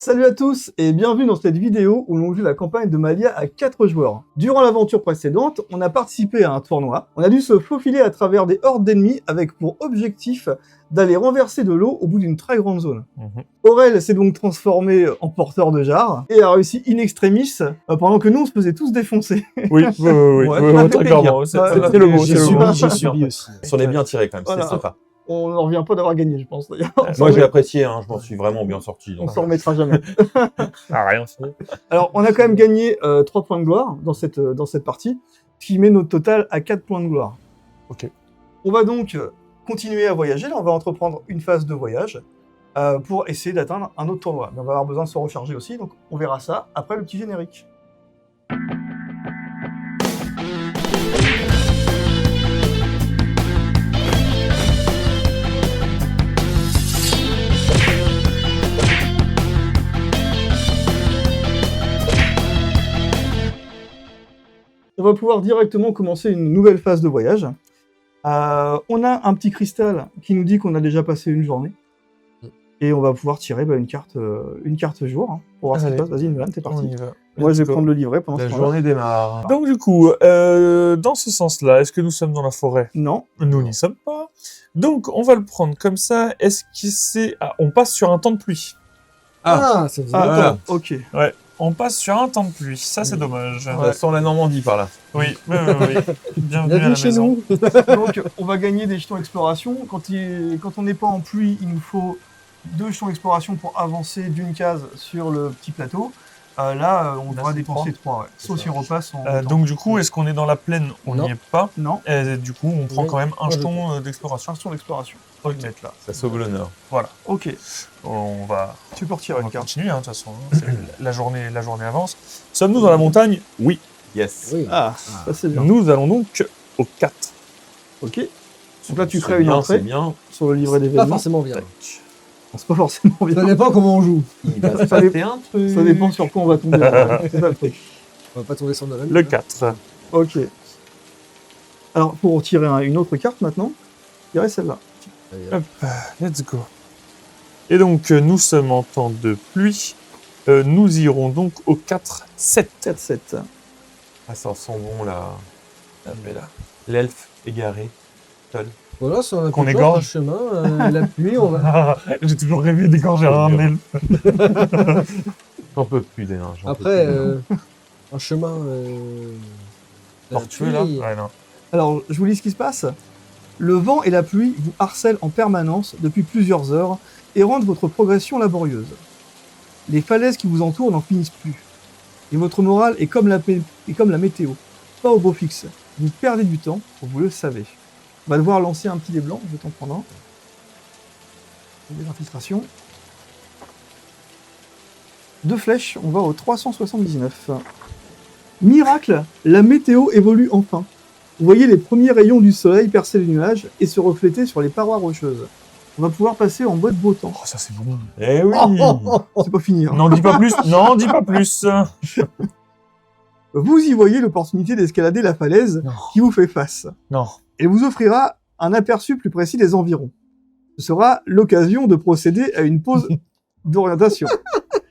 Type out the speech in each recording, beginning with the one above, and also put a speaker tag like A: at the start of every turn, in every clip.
A: Salut à tous et bienvenue dans cette vidéo où l'on joue la campagne de Malia à 4 joueurs. Durant l'aventure précédente, on a participé à un tournoi. On a dû se faufiler à travers des hordes d'ennemis avec pour objectif d'aller renverser de l'eau au bout d'une très grande zone. Aurel s'est donc transformé en porteur de jarre et a réussi in extremis pendant que nous on se faisait tous défoncer.
B: Oui, très clairement. C'est le mot.
C: J'ai subi aussi.
D: On est bien tiré quand même,
A: Voilà.
D: c'était sympa.
A: On n'en revient pas d'avoir gagné, je pense d'ailleurs.
D: Moi j'ai apprécié, je m'en suis vraiment bien sorti.
A: On s'en remettra jamais.
B: Ah, rien.
A: Alors, on a quand même gagné 3 points de gloire dans cette partie, ce qui met notre total à 4 points de gloire.
B: Ok.
A: On va donc continuer à voyager. Là, on va entreprendre une phase de voyage pour essayer d'atteindre un autre tournoi. Mais on va avoir besoin de se recharger aussi, donc on verra ça après le petit générique. On va pouvoir directement commencer une nouvelle phase de voyage. On a un petit cristal qui nous dit qu'on a déjà passé une journée. Et on va pouvoir tirer une carte jour pour voir ce qui se passe. Vas-y, Nivan, t'es parti.
B: On y va.
A: Moi, je vais prendre le livret pendant ce
D: La
A: temps-là.
D: journée démarre.
B: Donc du coup, dans ce sens-là, est-ce que nous sommes dans la forêt?
A: Non.
B: Nous n'y sommes pas. Donc on va le prendre comme ça. Est-ce que c'est... Ah, on passe sur un temps de pluie.
C: Ah, ça faisait
A: Ah,
C: longtemps.
A: attends, ok.
B: Ouais. On passe sur un temps de pluie. Ça, c'est dommage.
D: Ça sent la Normandie par là.
B: Oui. Bienvenue à la
C: Bienvenue chez
B: maison.
C: nous.
A: Donc, on va gagner des jetons exploration. Quand on n'est pas en pluie, il nous faut 2 jetons exploration pour avancer d'une case sur le petit plateau. Là, on devra
D: c'est
A: dépenser 3, ouais. Sauf si on repasse en... temps.
B: Donc du coup, est-ce qu'on est dans la plaine? On
C: Non.
B: n'y est pas.
A: Non,
B: Et du coup, on prend
C: Oui.
B: quand même un
C: Moi, je
B: jeton d'exploration.
A: un jeton d'exploration.
B: On va le mettre là.
D: Ça sauve l'honneur.
B: Voilà.
A: Ok,
B: On va...
A: tu peux retirer
B: On va
A: une carte.
B: continuer, de toute façon. La journée avance. Sommes-nous dans la montagne? Oui.
D: Yes.
C: Oui.
A: Ah, ça c'est bien.
B: Nous allons donc au 4.
A: Ok. Donc là, tu
D: C'est
A: crées une
D: bien,
A: entrée
D: C'est bien.
A: sur le livret
C: Pas
A: d'événements.
C: forcément bien.
A: C'est pas forcément bien.
C: Ça dépend comment on joue.
D: Il va se
A: Ça dé-
D: passer un truc.
A: Ça dépend sur quoi on va tomber. C'est ça le truc.
C: On va pas tomber sur Nolan.
B: Le 4.
A: Ok. Alors, pour retirer une autre carte maintenant, il y aurait celle-là.
C: Allez,
B: Let's go. Et donc, nous sommes en temps de pluie. Nous irons donc au 4-7.
A: 4-7.
D: Ah, ça sent bon là. Mais là. L'elfe égaré. Seul.
C: Voilà, sur un
B: Qu'on
C: coup de
B: égorge.
C: chance, un chemin, la pluie, on va...
B: J'ai toujours rêvé d'égorger un elfe.
D: J'en peux plus des nains.
C: Après, un chemin... la
D: Tortueux, là.
C: pluie,
B: Ouais, non.
A: Alors, je vous lis ce qui se passe. Le vent et la pluie vous harcèlent en permanence depuis plusieurs heures et rendent votre progression laborieuse. Les falaises qui vous entourent n'en finissent plus. Et votre morale est comme la météo, pas au beau fixe. Vous perdez du temps, vous le savez. On va devoir lancer un petit dé blanc, je vais t'en prendre un. Des infiltrations. 2 flèches, on va au 379. Miracle, la météo évolue enfin. Vous voyez les premiers rayons du soleil percer les nuages et se refléter sur les parois rocheuses. On va pouvoir passer en mode beau temps.
B: Oh, ça c'est bon.
D: Eh oui.
A: C'est pas fini. Hein.
B: N'en dis pas plus. N'en dis pas plus.
A: Vous y voyez l'opportunité d'escalader la falaise
B: Non.
A: qui vous fait face.
B: Non.
A: Et vous offrira un aperçu plus précis des environs. Ce sera l'occasion de procéder à une pause d'orientation.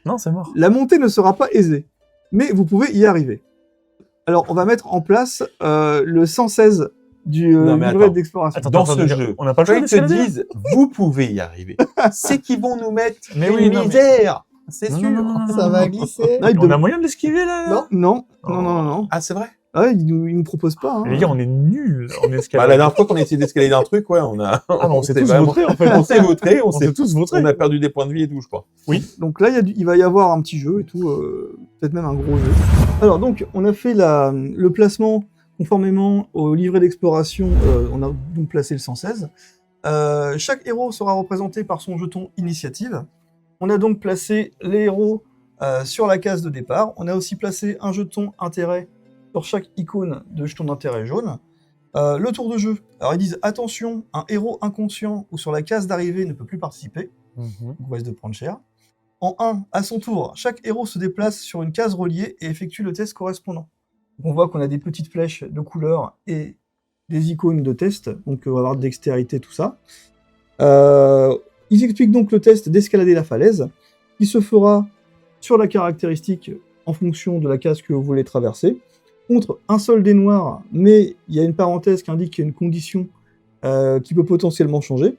B: Non, c'est mort.
A: La montée ne sera pas aisée, mais vous pouvez y arriver. Alors, on va mettre en place le 116 du
D: Non, mais
A: livret
D: attends.
A: d'exploration.
D: Dans ce jeu,
B: on n'a pas le
D: quand
B: choix
D: ils te
B: d'escalader.
D: disent, vous pouvez y arriver, c'est qu'ils vont nous mettre
B: Mais
D: une
B: oui, non, mais-
D: misère. C'est
B: Non,
D: sûr.
B: non, non, non,
C: Ça
B: non,
C: va
B: non.
C: glisser.
A: Ah, il
B: On
A: dem-
B: a moyen de l'esquiver là?
C: Non.
A: Non,
B: Oh.
A: non.
D: Ah, c'est vrai.
A: Ah, il nous propose pas. Hein.
B: Les gars, on est nuls en
D: Bah,
B: escalade.
D: la dernière fois qu'on a essayé d'escalader un truc, ouais, on a.
B: Ah, mais on s'est
D: s'est
B: tous
D: vraiment-
B: vautrés en fait.
D: On s'est vautré,
B: On s'est tous vautrés.
D: on a perdu des points de vie et tout, je crois.
A: Donc là, il va y avoir un petit jeu et tout, peut-être même un gros jeu. Alors donc, on a fait le placement conformément au livret d'exploration. On a donc placé le 116. Chaque héros sera représenté par son jeton initiative. On a donc placé les héros sur la case de départ. On a aussi placé un jeton intérêt sur chaque icône de jeton d'intérêt jaune. Le tour de jeu. Alors ils disent attention, un héros inconscient ou sur la case d'arrivée ne peut plus participer. Donc on risque de prendre cher. En 1, à son tour, chaque héros se déplace sur une case reliée et effectue le test correspondant. Donc on voit qu'on a des petites flèches de couleur et des icônes de test, donc on va avoir de dextérité, tout ça. Ils expliquent donc le test d'escalader la falaise, qui se fera sur la caractéristique en fonction de la case que vous voulez traverser. Contre un seul dé noir, mais il y a une parenthèse qui indique qu'il y a une condition qui peut potentiellement changer.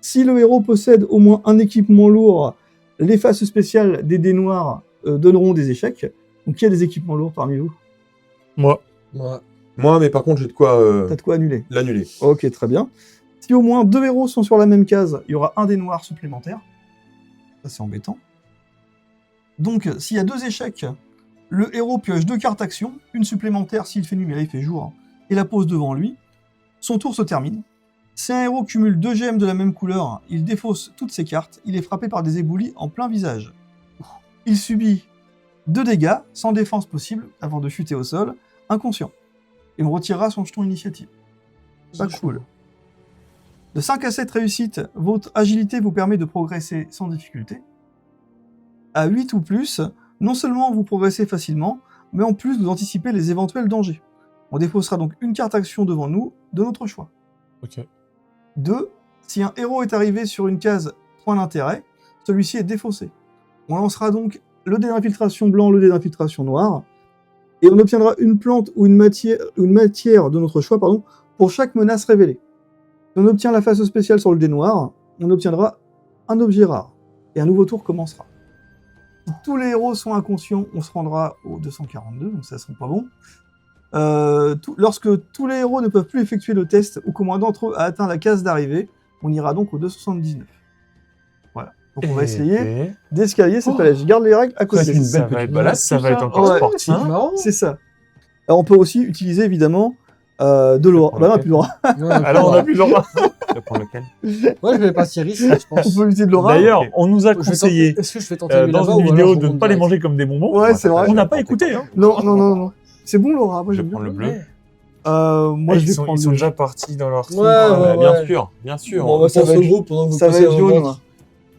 A: Si le héros possède au moins un équipement lourd, les faces spéciales des dés noirs donneront des échecs. Donc il y a des équipements lourds parmi vous.
B: Moi.
D: Moi, mais par contre, j'ai de quoi
A: T'as de quoi annuler.
D: l'annuler.
A: Ok, très bien. Si au moins 2 héros sont sur la même case, il y aura un dé noir supplémentaire. Ça, c'est embêtant. Donc, s'il y a 2 échecs, le héros pioche 2 cartes action, une supplémentaire s'il fait nuit, mais là il fait jour, et la pose devant lui. Son tour se termine. Si un héros cumule 2 gemmes de la même couleur, il défausse toutes ses cartes, il est frappé par des éboulis en plein visage. Il subit 2 dégâts, sans défense possible, avant de chuter au sol, inconscient. Et on retirera son jeton initiative. Pas cool. De 5 à 7 réussites, votre agilité vous permet de progresser sans difficulté. À 8 ou plus, non seulement vous progressez facilement, mais en plus vous anticipez les éventuels dangers. On défaussera donc une carte action devant nous, de notre choix.
B: Ok.
A: 2. Si un héros est arrivé sur une case point d'intérêt, celui-ci est défaussé. On lancera donc le dé d'infiltration blanc, le dé d'infiltration noir, et on obtiendra une plante ou une matière de notre choix pour chaque menace révélée. Si on obtient la face spéciale sur le dé noir, on obtiendra un objet rare, et un nouveau tour commencera. Si tous les héros sont inconscients, on se rendra au 242, donc ça sera pas bon. Lorsque tous les héros ne peuvent plus effectuer le test ou qu'au moins d'entre eux a atteint la case d'arrivée, on ira donc au 279. Voilà. Donc on va essayer d'escalader cette palette. Je garde les règles à côté.
D: C'est une
B: Ça
D: belle
B: va
D: petite
B: être,
D: balade,
B: ça va
D: tout
B: être
D: ça.
B: encore
A: Ouais.
B: sportif.
C: C'est marrant.
A: C'est ça. Alors on peut aussi utiliser évidemment de l'aura. Bah non, on a plus le droit.
B: Alors, on a plus le droit.
D: Tu vas prendre lequel?
C: Moi, je vais partir ici, je
A: On
C: pense.
A: peut utiliser de l'aura.
B: D'ailleurs,
D: Ok.
B: on nous a
C: Je vais
B: conseillé
C: tenter- Est-ce que je vais tenter lui
B: dans
C: là-bas
B: une
C: ou alors
B: vidéo
C: je
B: de ne
C: remonte
B: pas les
C: direct
B: manger comme des bonbons.
A: Ouais, c'est vrai.
B: On n'a pas écouté. Hein.
A: Non. C'est bon l'aura. Moi
D: Je
A: j'aime
D: vais prendre
A: bien.
D: le bleu.
A: Moi je vais prendre
B: Ils sont
A: le
B: déjà partis dans leur truc.
C: Ouais,
D: Ouais,
C: ouais.
D: bien sûr.
A: Bon, bah, ça
C: On
A: va
C: se
A: être-
C: regroupe pendant que vous
A: Ça va
C: passez
A: être
C: en
A: jaune.
C: vente.
A: moi.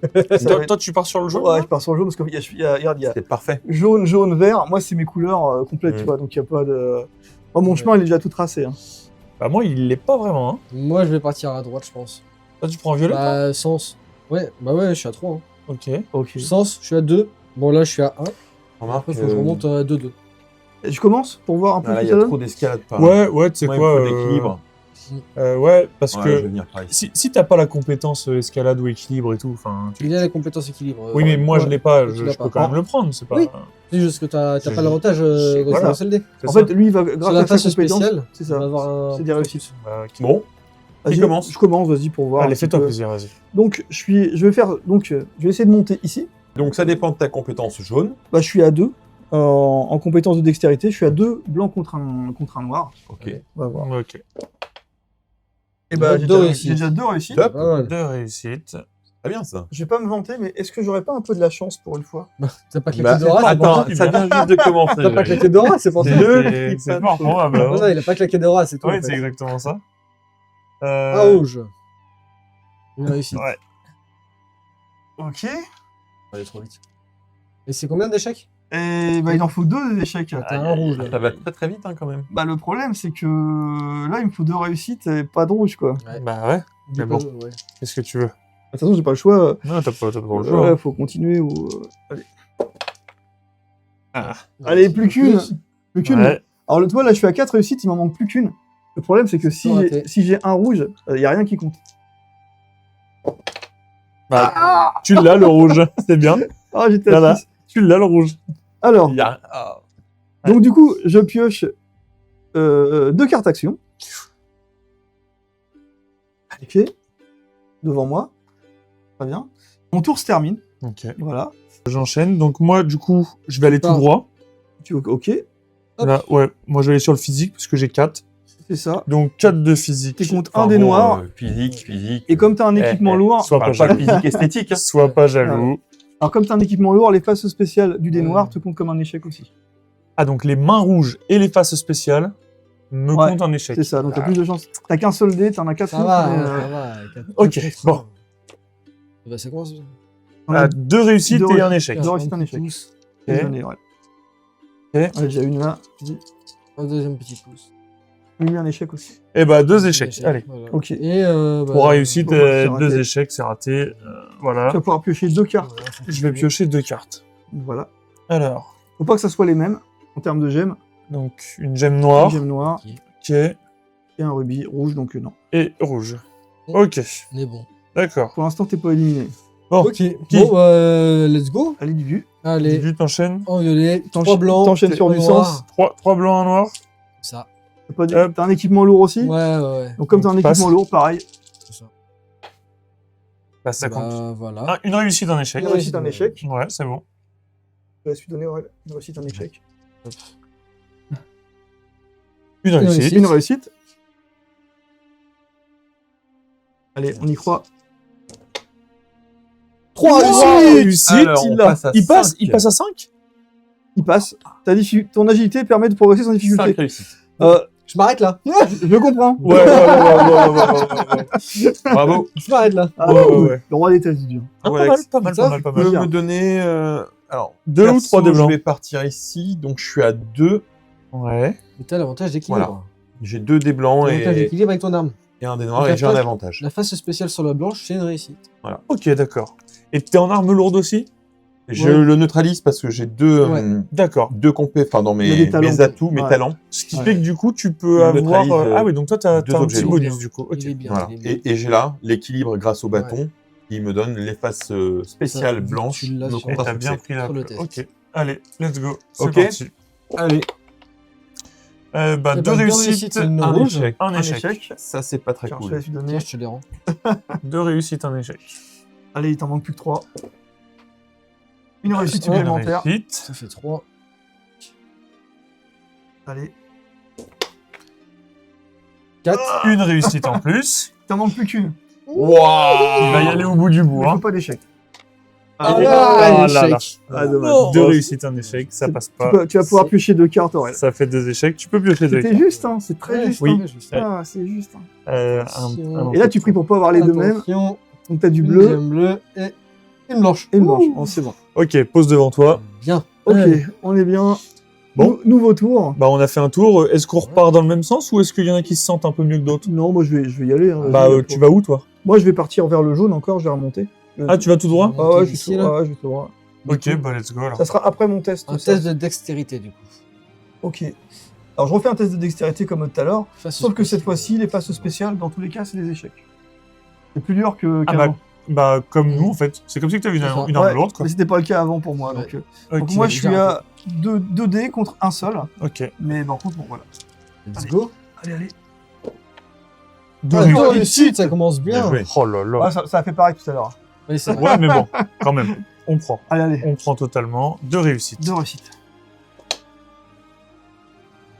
A: Ça va être-
B: Toi, tu pars sur le jaune
A: Ouais,
B: là
A: je pars sur le jaune parce qu'il y a, regarde, il y a
D: C'est parfait.
A: jaune, vert. Moi, c'est mes couleurs complètes, tu vois, donc il n'y a pas de. Oh, mon chemin, il est déjà tout tracé. Hein.
B: Bah, moi, il l'est pas vraiment. Hein.
C: Moi, je vais partir à droite, je pense.
B: Toi, tu prends un violet toi
C: Bah, sens. Ouais, je suis à 3. Hein.
B: Ok.
A: Ok.
C: Sens, je suis à 2. Bon, là, je suis à 1.
D: Remarque,
C: Après, faut que je remonte à 2-2.
A: Et je commence pour voir un peu
D: là,
A: ce
D: il
A: que
D: y
A: ça
D: a
A: donne.
D: trop d'escalade. par
B: Ouais, tu sais
D: Moi,
B: quoi.
D: il me faut d'équilibre.
B: Ouais, parce
D: Ouais,
B: que
D: je vais venir par ici.
B: si t'as pas la compétence escalade ou équilibre et tout, enfin.
C: Il y a la compétence équilibre.
B: Oui, mais moi, je l'ai pas.
C: tu
B: Je
C: l'as
B: peux
C: pas.
B: quand même le prendre. C'est pas.
C: Oui. C'est juste que t'as
B: Je-
C: pas l'avantage
B: voilà.
C: sur le LD.
B: C'est
A: En
B: ça.
A: fait, lui, il va,
C: Sur
A: grâce
C: la
A: à sa
C: face
A: compétence,
C: spéciale,
A: c'est
C: on va
A: ça.
C: avoir un...
A: C'est des réussites.
B: Bah, ok.
D: Bon,
A: Vas-y,
D: commence.
A: Je commence, vas-y, pour voir. un
B: Allez,
A: petit
B: fais-toi
A: peu.
B: plaisir, vas-y.
A: Donc, je vais essayer de monter ici.
D: donc ça dépend de ta compétence jaune.
A: Bah, je suis à 2 en compétence de dextérité. Je suis à 2 blancs contre un noir.
D: Ok.
A: On va voir.
B: Ok.
A: Et bah, j'ai
C: Deux
A: déjà,
C: réussites.
A: j'ai déjà 2 réussites.
D: Top.
C: Pas mal.
B: 2 réussites.
D: Très bien ça.
A: Je vais pas me vanter, mais est-ce que j'aurais pas un peu de la chance pour une fois?
C: T'as pas
D: Bah,
C: claqué d'Aura, c'est
D: attends,
C: pour ça.
D: ça vient juste de commencer.
C: T'as pas claqué d'Aura, c'est pour ça.
B: C'est fort probable.
C: Non, non, il a pas claqué d'Aura, c'est tout.
B: Ouais,
C: en fait.
B: c'est exactement ça.
C: Ah, rouge. Une réussite.
B: Ouais.
A: Ok.
C: Allez, trop vite. Et c'est combien d'échecs?
A: Et bah, il en faut 2 échecs.
C: T'as un rouge, là.
D: Ça va très très vite hein, quand même.
A: Bah, le problème, c'est que là, il me faut 2 réussites et pas de rouge, quoi. De
C: Ouais.
B: Bah ouais.
C: Du
B: Mais bon.
C: coup, ouais.
B: Qu'est-ce que tu veux?
A: toute façon, j'ai pas le choix.
B: Non, t'as pas le
A: Ouais,
B: choix.
A: faut continuer ou. Allez.
B: Ah.
A: Allez, plus qu'une. Plus qu'une.
B: Ouais.
A: Alors, le toit, là, je suis à 4 réussites, il m'en manque plus qu'une. Le problème, c'est que
C: C'est raté.
A: si j'ai un rouge, il y a rien qui compte.
B: Bah, tu l'as le rouge, c'est bien.
A: Ah, j'étais à
B: Voilà.
A: 6.
B: Tu l'as le rouge.
A: Alors,
D: Il y a... ah.
A: donc du coup, je pioche 2 cartes action. Ok. Devant moi. Très bien. Mon tour se termine.
B: Ok.
A: Voilà.
B: J'enchaîne. Donc moi, du coup, je vais aller tout
C: Ah.
B: droit.
A: Ok.
C: Hop.
B: Là, ouais. Moi, je vais aller sur le physique parce que j'ai 4.
A: C'est ça.
B: Donc 4 de physique.
A: Tu comptes
D: Enfin,
A: un des
D: bon,
A: noirs.
D: Physique.
A: Et comme tu as un équipement lourd,
B: Sois
D: Parle
B: pas
D: pas de
B: jaloux.
D: physique esthétique. Hein.
B: Sois pas jaloux.
A: alors comme tu as un équipement lourd, les faces spéciales du dé
C: Ouais.
A: noir te comptent comme un échec aussi.
B: Ah, donc les mains rouges et les faces spéciales me
A: Ouais,
B: comptent un échec.
A: C'est ça, donc tu as plus de chance. T'as qu'un seul dé, t'en as 4
C: Ça va, hein, ça va.
B: Ok, bon.
C: Bah, c'est quoi ça?
B: Ah, 2 réussites
A: Deux
B: et un échec.
A: Deux réussites, un échec. Désolé, ouais. Ouais, j'ai une là. J'ai
C: Un deuxième petit pouce.
A: eu un échec aussi.
B: Eh bah, 2 échecs. Allez.
C: Voilà.
A: Ok.
C: Et
B: Pour réussite,
A: bon, bah, c'est
B: 2
A: raté.
B: échecs, c'est raté. Voilà.
A: Tu vas pouvoir piocher 2 cartes.
B: Je vais piocher 2 cartes.
A: Voilà.
B: Alors,
A: Faut pas que ça soit les mêmes en termes de gemmes.
B: donc une gemme noire.
A: Une gemme noire
B: Ok.
A: et un rubis rouge, donc non.
B: Et rouge. Ok,
C: On est bon.
B: d'accord.
A: Pour l'instant, t'es pas éliminé.
B: Bon,
C: Ok.
B: qui
C: Bon, let's go.
A: Allez, du
C: Allez.
B: Du t'enchaînes.
C: En violet.
A: T'enchaînes-
C: 3 blancs.
A: t'enchaînes sur du
C: noir.
A: sens.
B: 3 blancs, 1 noir.
C: Ça.
B: Hop.
A: T'as un équipement lourd aussi.
C: Ouais.
A: Donc comme t'as un
B: Donc, passe.
A: équipement lourd, pareil.
C: C'est ça.
B: Bah, ça compte.
C: Voilà.
B: Une réussite, un échec.
A: Une réussite, un échec.
B: Ouais, c'est bon.
A: Je vais donner une réussite, un échec.
B: Une réussite.
A: Une réussite. Allez, on y croit.
C: 3
B: réussites.
D: Alors, on
A: il l'a.
D: passe à
B: Il passe,
D: 5.
B: il passe à 5.
A: Il passe. Ton agilité permet de progresser sans
D: 5
A: difficulté.
D: réussites.
C: Je m'arrête là.
A: Je comprends.
B: Ouais.
D: Bravo.
C: Je m'arrête là.
A: Ah,
B: Ouais,
A: cool.
B: ouais.
A: Le roi des États dur.
B: Ah,
D: Ouais,
B: pas mal,
D: Alex.
B: pas mal,
C: Ça,
B: pas mal, pas
D: Tu peux
B: mal.
D: me donner... alors,
B: 2 ou
D: perso,
B: 3 des blancs.
D: Je vais partir ici, donc je suis à 2.
B: Ouais.
C: Mais t'as l'avantage d'équilibre.
D: J'ai 2 des blancs
C: L'avantage
D: et
C: d'équilibre avec ton arme.
D: un des noirs
C: Donc,
D: et j'ai un
C: après,
D: avantage.
C: La face spéciale sur la blanche, c'est une réussite.
B: Ok, d'accord. Et t'es en arme lourde aussi?
D: Je
C: Ouais.
D: le neutralise parce que j'ai deux,
C: Ouais.
B: D'accord.
D: deux compés, enfin dans
A: Il y a des
D: mes,
A: talents.
D: mes atouts, mes
A: Ouais.
D: talents.
B: Ce qui
A: Ouais.
B: fait que du coup, tu peux
D: Il
B: avoir...
D: neutralise,
B: Ah oui, donc toi, t'as
D: deux
B: un
D: objets.
B: petit
C: Il est
B: bonus
C: bien.
B: du coup. Ok.
C: Il est bien.
D: Voilà.
C: il est bien.
D: Et j'ai là l'équilibre grâce au bâton qui me donne les faces spéciales
C: Ça,
D: blanches
C: tu l'as
D: me
C: sur-
B: Et
D: contre
B: t'as
D: un
B: bien
D: succès.
B: pris la...
C: Sur le test.
B: Ok. Allez, let's go. C'est
D: Ok.
B: parti.
D: Allez,
C: Eh ben,
B: 2
C: deux
B: réussites,
C: réussites, une
D: un
C: rouge.
D: échec.
B: un
A: Un
B: échec.
A: échec.
D: Ça, c'est pas très
A: Tiens, je
D: cool.
A: vais lui donner.
C: Tiens, je te les rends.
B: 2 réussites, un échec.
A: Allez, il t'en manque plus que 3. Une réussite
C: Une
A: supplémentaire.
B: Réussite.
C: Ça fait 3.
A: Allez.
C: 4.
B: Une réussite en plus.
A: Il t'en manque plus qu'une.
B: Il va y aller au bout du bout.
A: Il
B: Hein.
A: faut pas d'échec.
C: Ah,
B: Ah
C: là,
B: là là.
C: échec.
A: Ah, dommage.
C: Non.
B: 2 réussites, un échec. Ça passe pas.
A: Tu vas pouvoir piocher 2 cartes, Aurel.
B: Ça fait 2 échecs. Tu peux piocher 2
A: C'était juste, hein. C'est très juste.
B: Oui.
A: hein.
C: Ouais, juste.
A: Ah, c'est juste. hein.
C: Attention.
A: Et là, tu pries pour pas avoir les deux mêmes.
C: Attention,
A: Donc, t'as du
C: une
A: bleu
C: gemme bleue et une blanche.
A: et une blanche.
C: Ouh.
A: Oh, c'est bon.
B: Ok, pose devant toi.
C: Bien.
A: Ok,
C: Ouais.
A: on est bien.
B: Bon.
A: Nouveau tour.
B: Bah, on a fait un tour. Est-ce qu'on repart dans le même sens ou est-ce qu'il y en a qui se sentent un peu mieux que d'autres?
A: Non, moi, je vais y aller. hein.
B: Bah,
A: Je vais-
B: tu vas où toi?
A: Moi, je vais partir vers le jaune encore. Je vais remonter.
B: Ah, tu vas tout droit?
A: Ah ouais, je
C: Ici,
A: vais tout
C: là.
A: droit. Ouais, je vais tout droit.
B: Ok, bah, let's go alors.
A: Ça sera après mon test.
C: Un
A: ça.
C: test de dextérité, du coup.
A: Ok. Alors, je refais un test de dextérité comme tout à l'heure.
C: Face
A: Sauf que cette fois-ci, les passes spéciales, dans tous les cas, c'est des échecs. C'est plus dur que
B: Ah
A: qu'avant.
B: Bah, comme nous en fait. C'est comme si tu avais
C: C'est ça.
B: une arme
A: Ouais,
B: lourde quoi.
A: mais c'était pas le cas avant pour moi.
C: Ouais.
A: Donc
B: Ok.
A: moi, je suis
C: déjà un
A: à 2 dés contre un seul.
B: Ok.
A: Mais par contre, bon, voilà.
C: Let's go.
A: Allez, allez.
B: 2
C: Ah,
B: réussites.
C: deux réussites, ça commence bien.
D: Bien joué.
B: Oh là là.
A: Ah, ça a fait pareil tout à l'heure.
C: Oui, c'est vrai.
B: Ouais, mais bon, quand même. On prend.
A: Allez, allez.
B: On prend totalement. 2 réussites.
A: 2 réussites.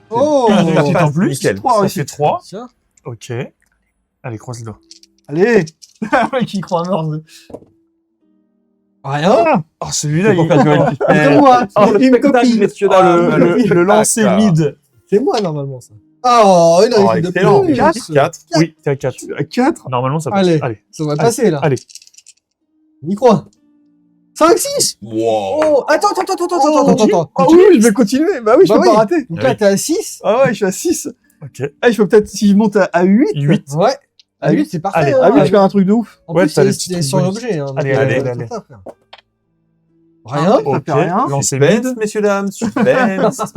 C: Oh
B: Une réussite en plus.
D: Nickel.
A: Trois
B: Ça
A: réussites.
B: fait 3.
C: Tiens.
B: Ok. Allez, croise les doigts.
A: Allez. Le mec qui croit à mort.
C: Rien.
B: Oh, celui-là,
D: C'est pour faire durer le suspense.
C: Comme moi.
B: Oh,
C: Il me copie.
D: messieurs,
B: Ah,
D: dames.
B: le lancer
D: D'accord.
B: mid.
C: C'est moi, normalement, ça. Oh, une
D: Oh,
C: réussite de
D: excellent.
C: plus.
D: 4.
B: Oui, t'es à 4.
A: À 4.
B: Normalement, ça passe.
C: Allez.
B: Allez.
C: Ça va passer, là.
B: Allez.
C: On y croit. 5, 6.
D: Wow.
C: Oh, attends.
A: Ah oui, je vais continuer. Bah oui, je
C: Bah
A: peux
C: oui.
A: pas rater.
C: Donc
D: Ah
C: là,
D: oui.
C: t'es à 6.
A: Ah ouais, je suis à 6.
B: Ok.
A: Ah, je peux peut-être, si je monte à 8.
B: 8.
C: Ouais. À 8, c'est parfait.
B: Allez.
C: hein.
A: Ah oui, je fais un truc de ouf.
C: En
B: Ouais,
C: plus,
B: t'as les
C: c'est
B: petits
C: sur
B: trucs
C: l'objet. Hein,
B: Allez,
C: donc,
B: allez,
C: ça
B: allez.
C: fait frère. Rien.
A: Ça
B: Ok.
A: fait rien.
B: Lancer
D: Suspense,
B: mid.
D: messieurs, dames. Suspense.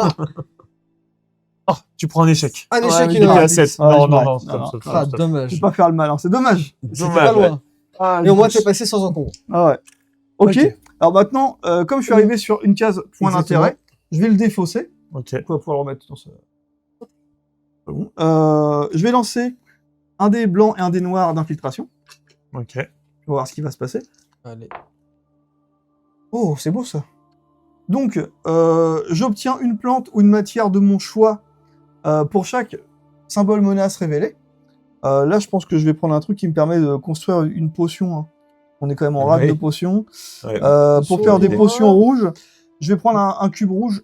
B: Oh, tu prends un échec.
C: Un
A: Ouais,
C: échec,
A: mais
C: une
A: il est
B: à
A: à
C: réussite.
B: 7.
A: Ouais,
B: Non,
A: je
B: non,
A: m'arrête.
B: non,
A: Non,
B: stop,
A: non.
B: stop,
C: Ah,
B: stop, stop.
A: Je
C: dommage.
A: vais pas faire le mal, hein. C'est dommage.
C: C'était pas loin.
A: Ah,
C: Et au moins,
A: dommage.
C: t'es passé sans encombre.
A: Ah ouais. Ok.
B: Ok.
A: Alors maintenant, comme je suis arrivé sur une case point
C: Exactement.
A: d'intérêt, je vais le défausser.
B: Ok.
A: On va pouvoir le remettre dans ce... Bon. Je vais lancer un dé blanc et un dé noir d'infiltration.
B: Ok.
A: On va voir ce qui va se passer.
C: Allez.
A: Oh, c'est beau ça. Donc, j'obtiens une plante ou une matière de mon choix pour chaque symbole menace révélé. Là, je pense que je vais prendre un truc qui me permet de construire une potion. Hein. On est quand même en rade
D: Oui.
A: de potions.
D: Ouais.
A: Pour faire des
C: Potion
A: potions rouges, je vais prendre un cube rouge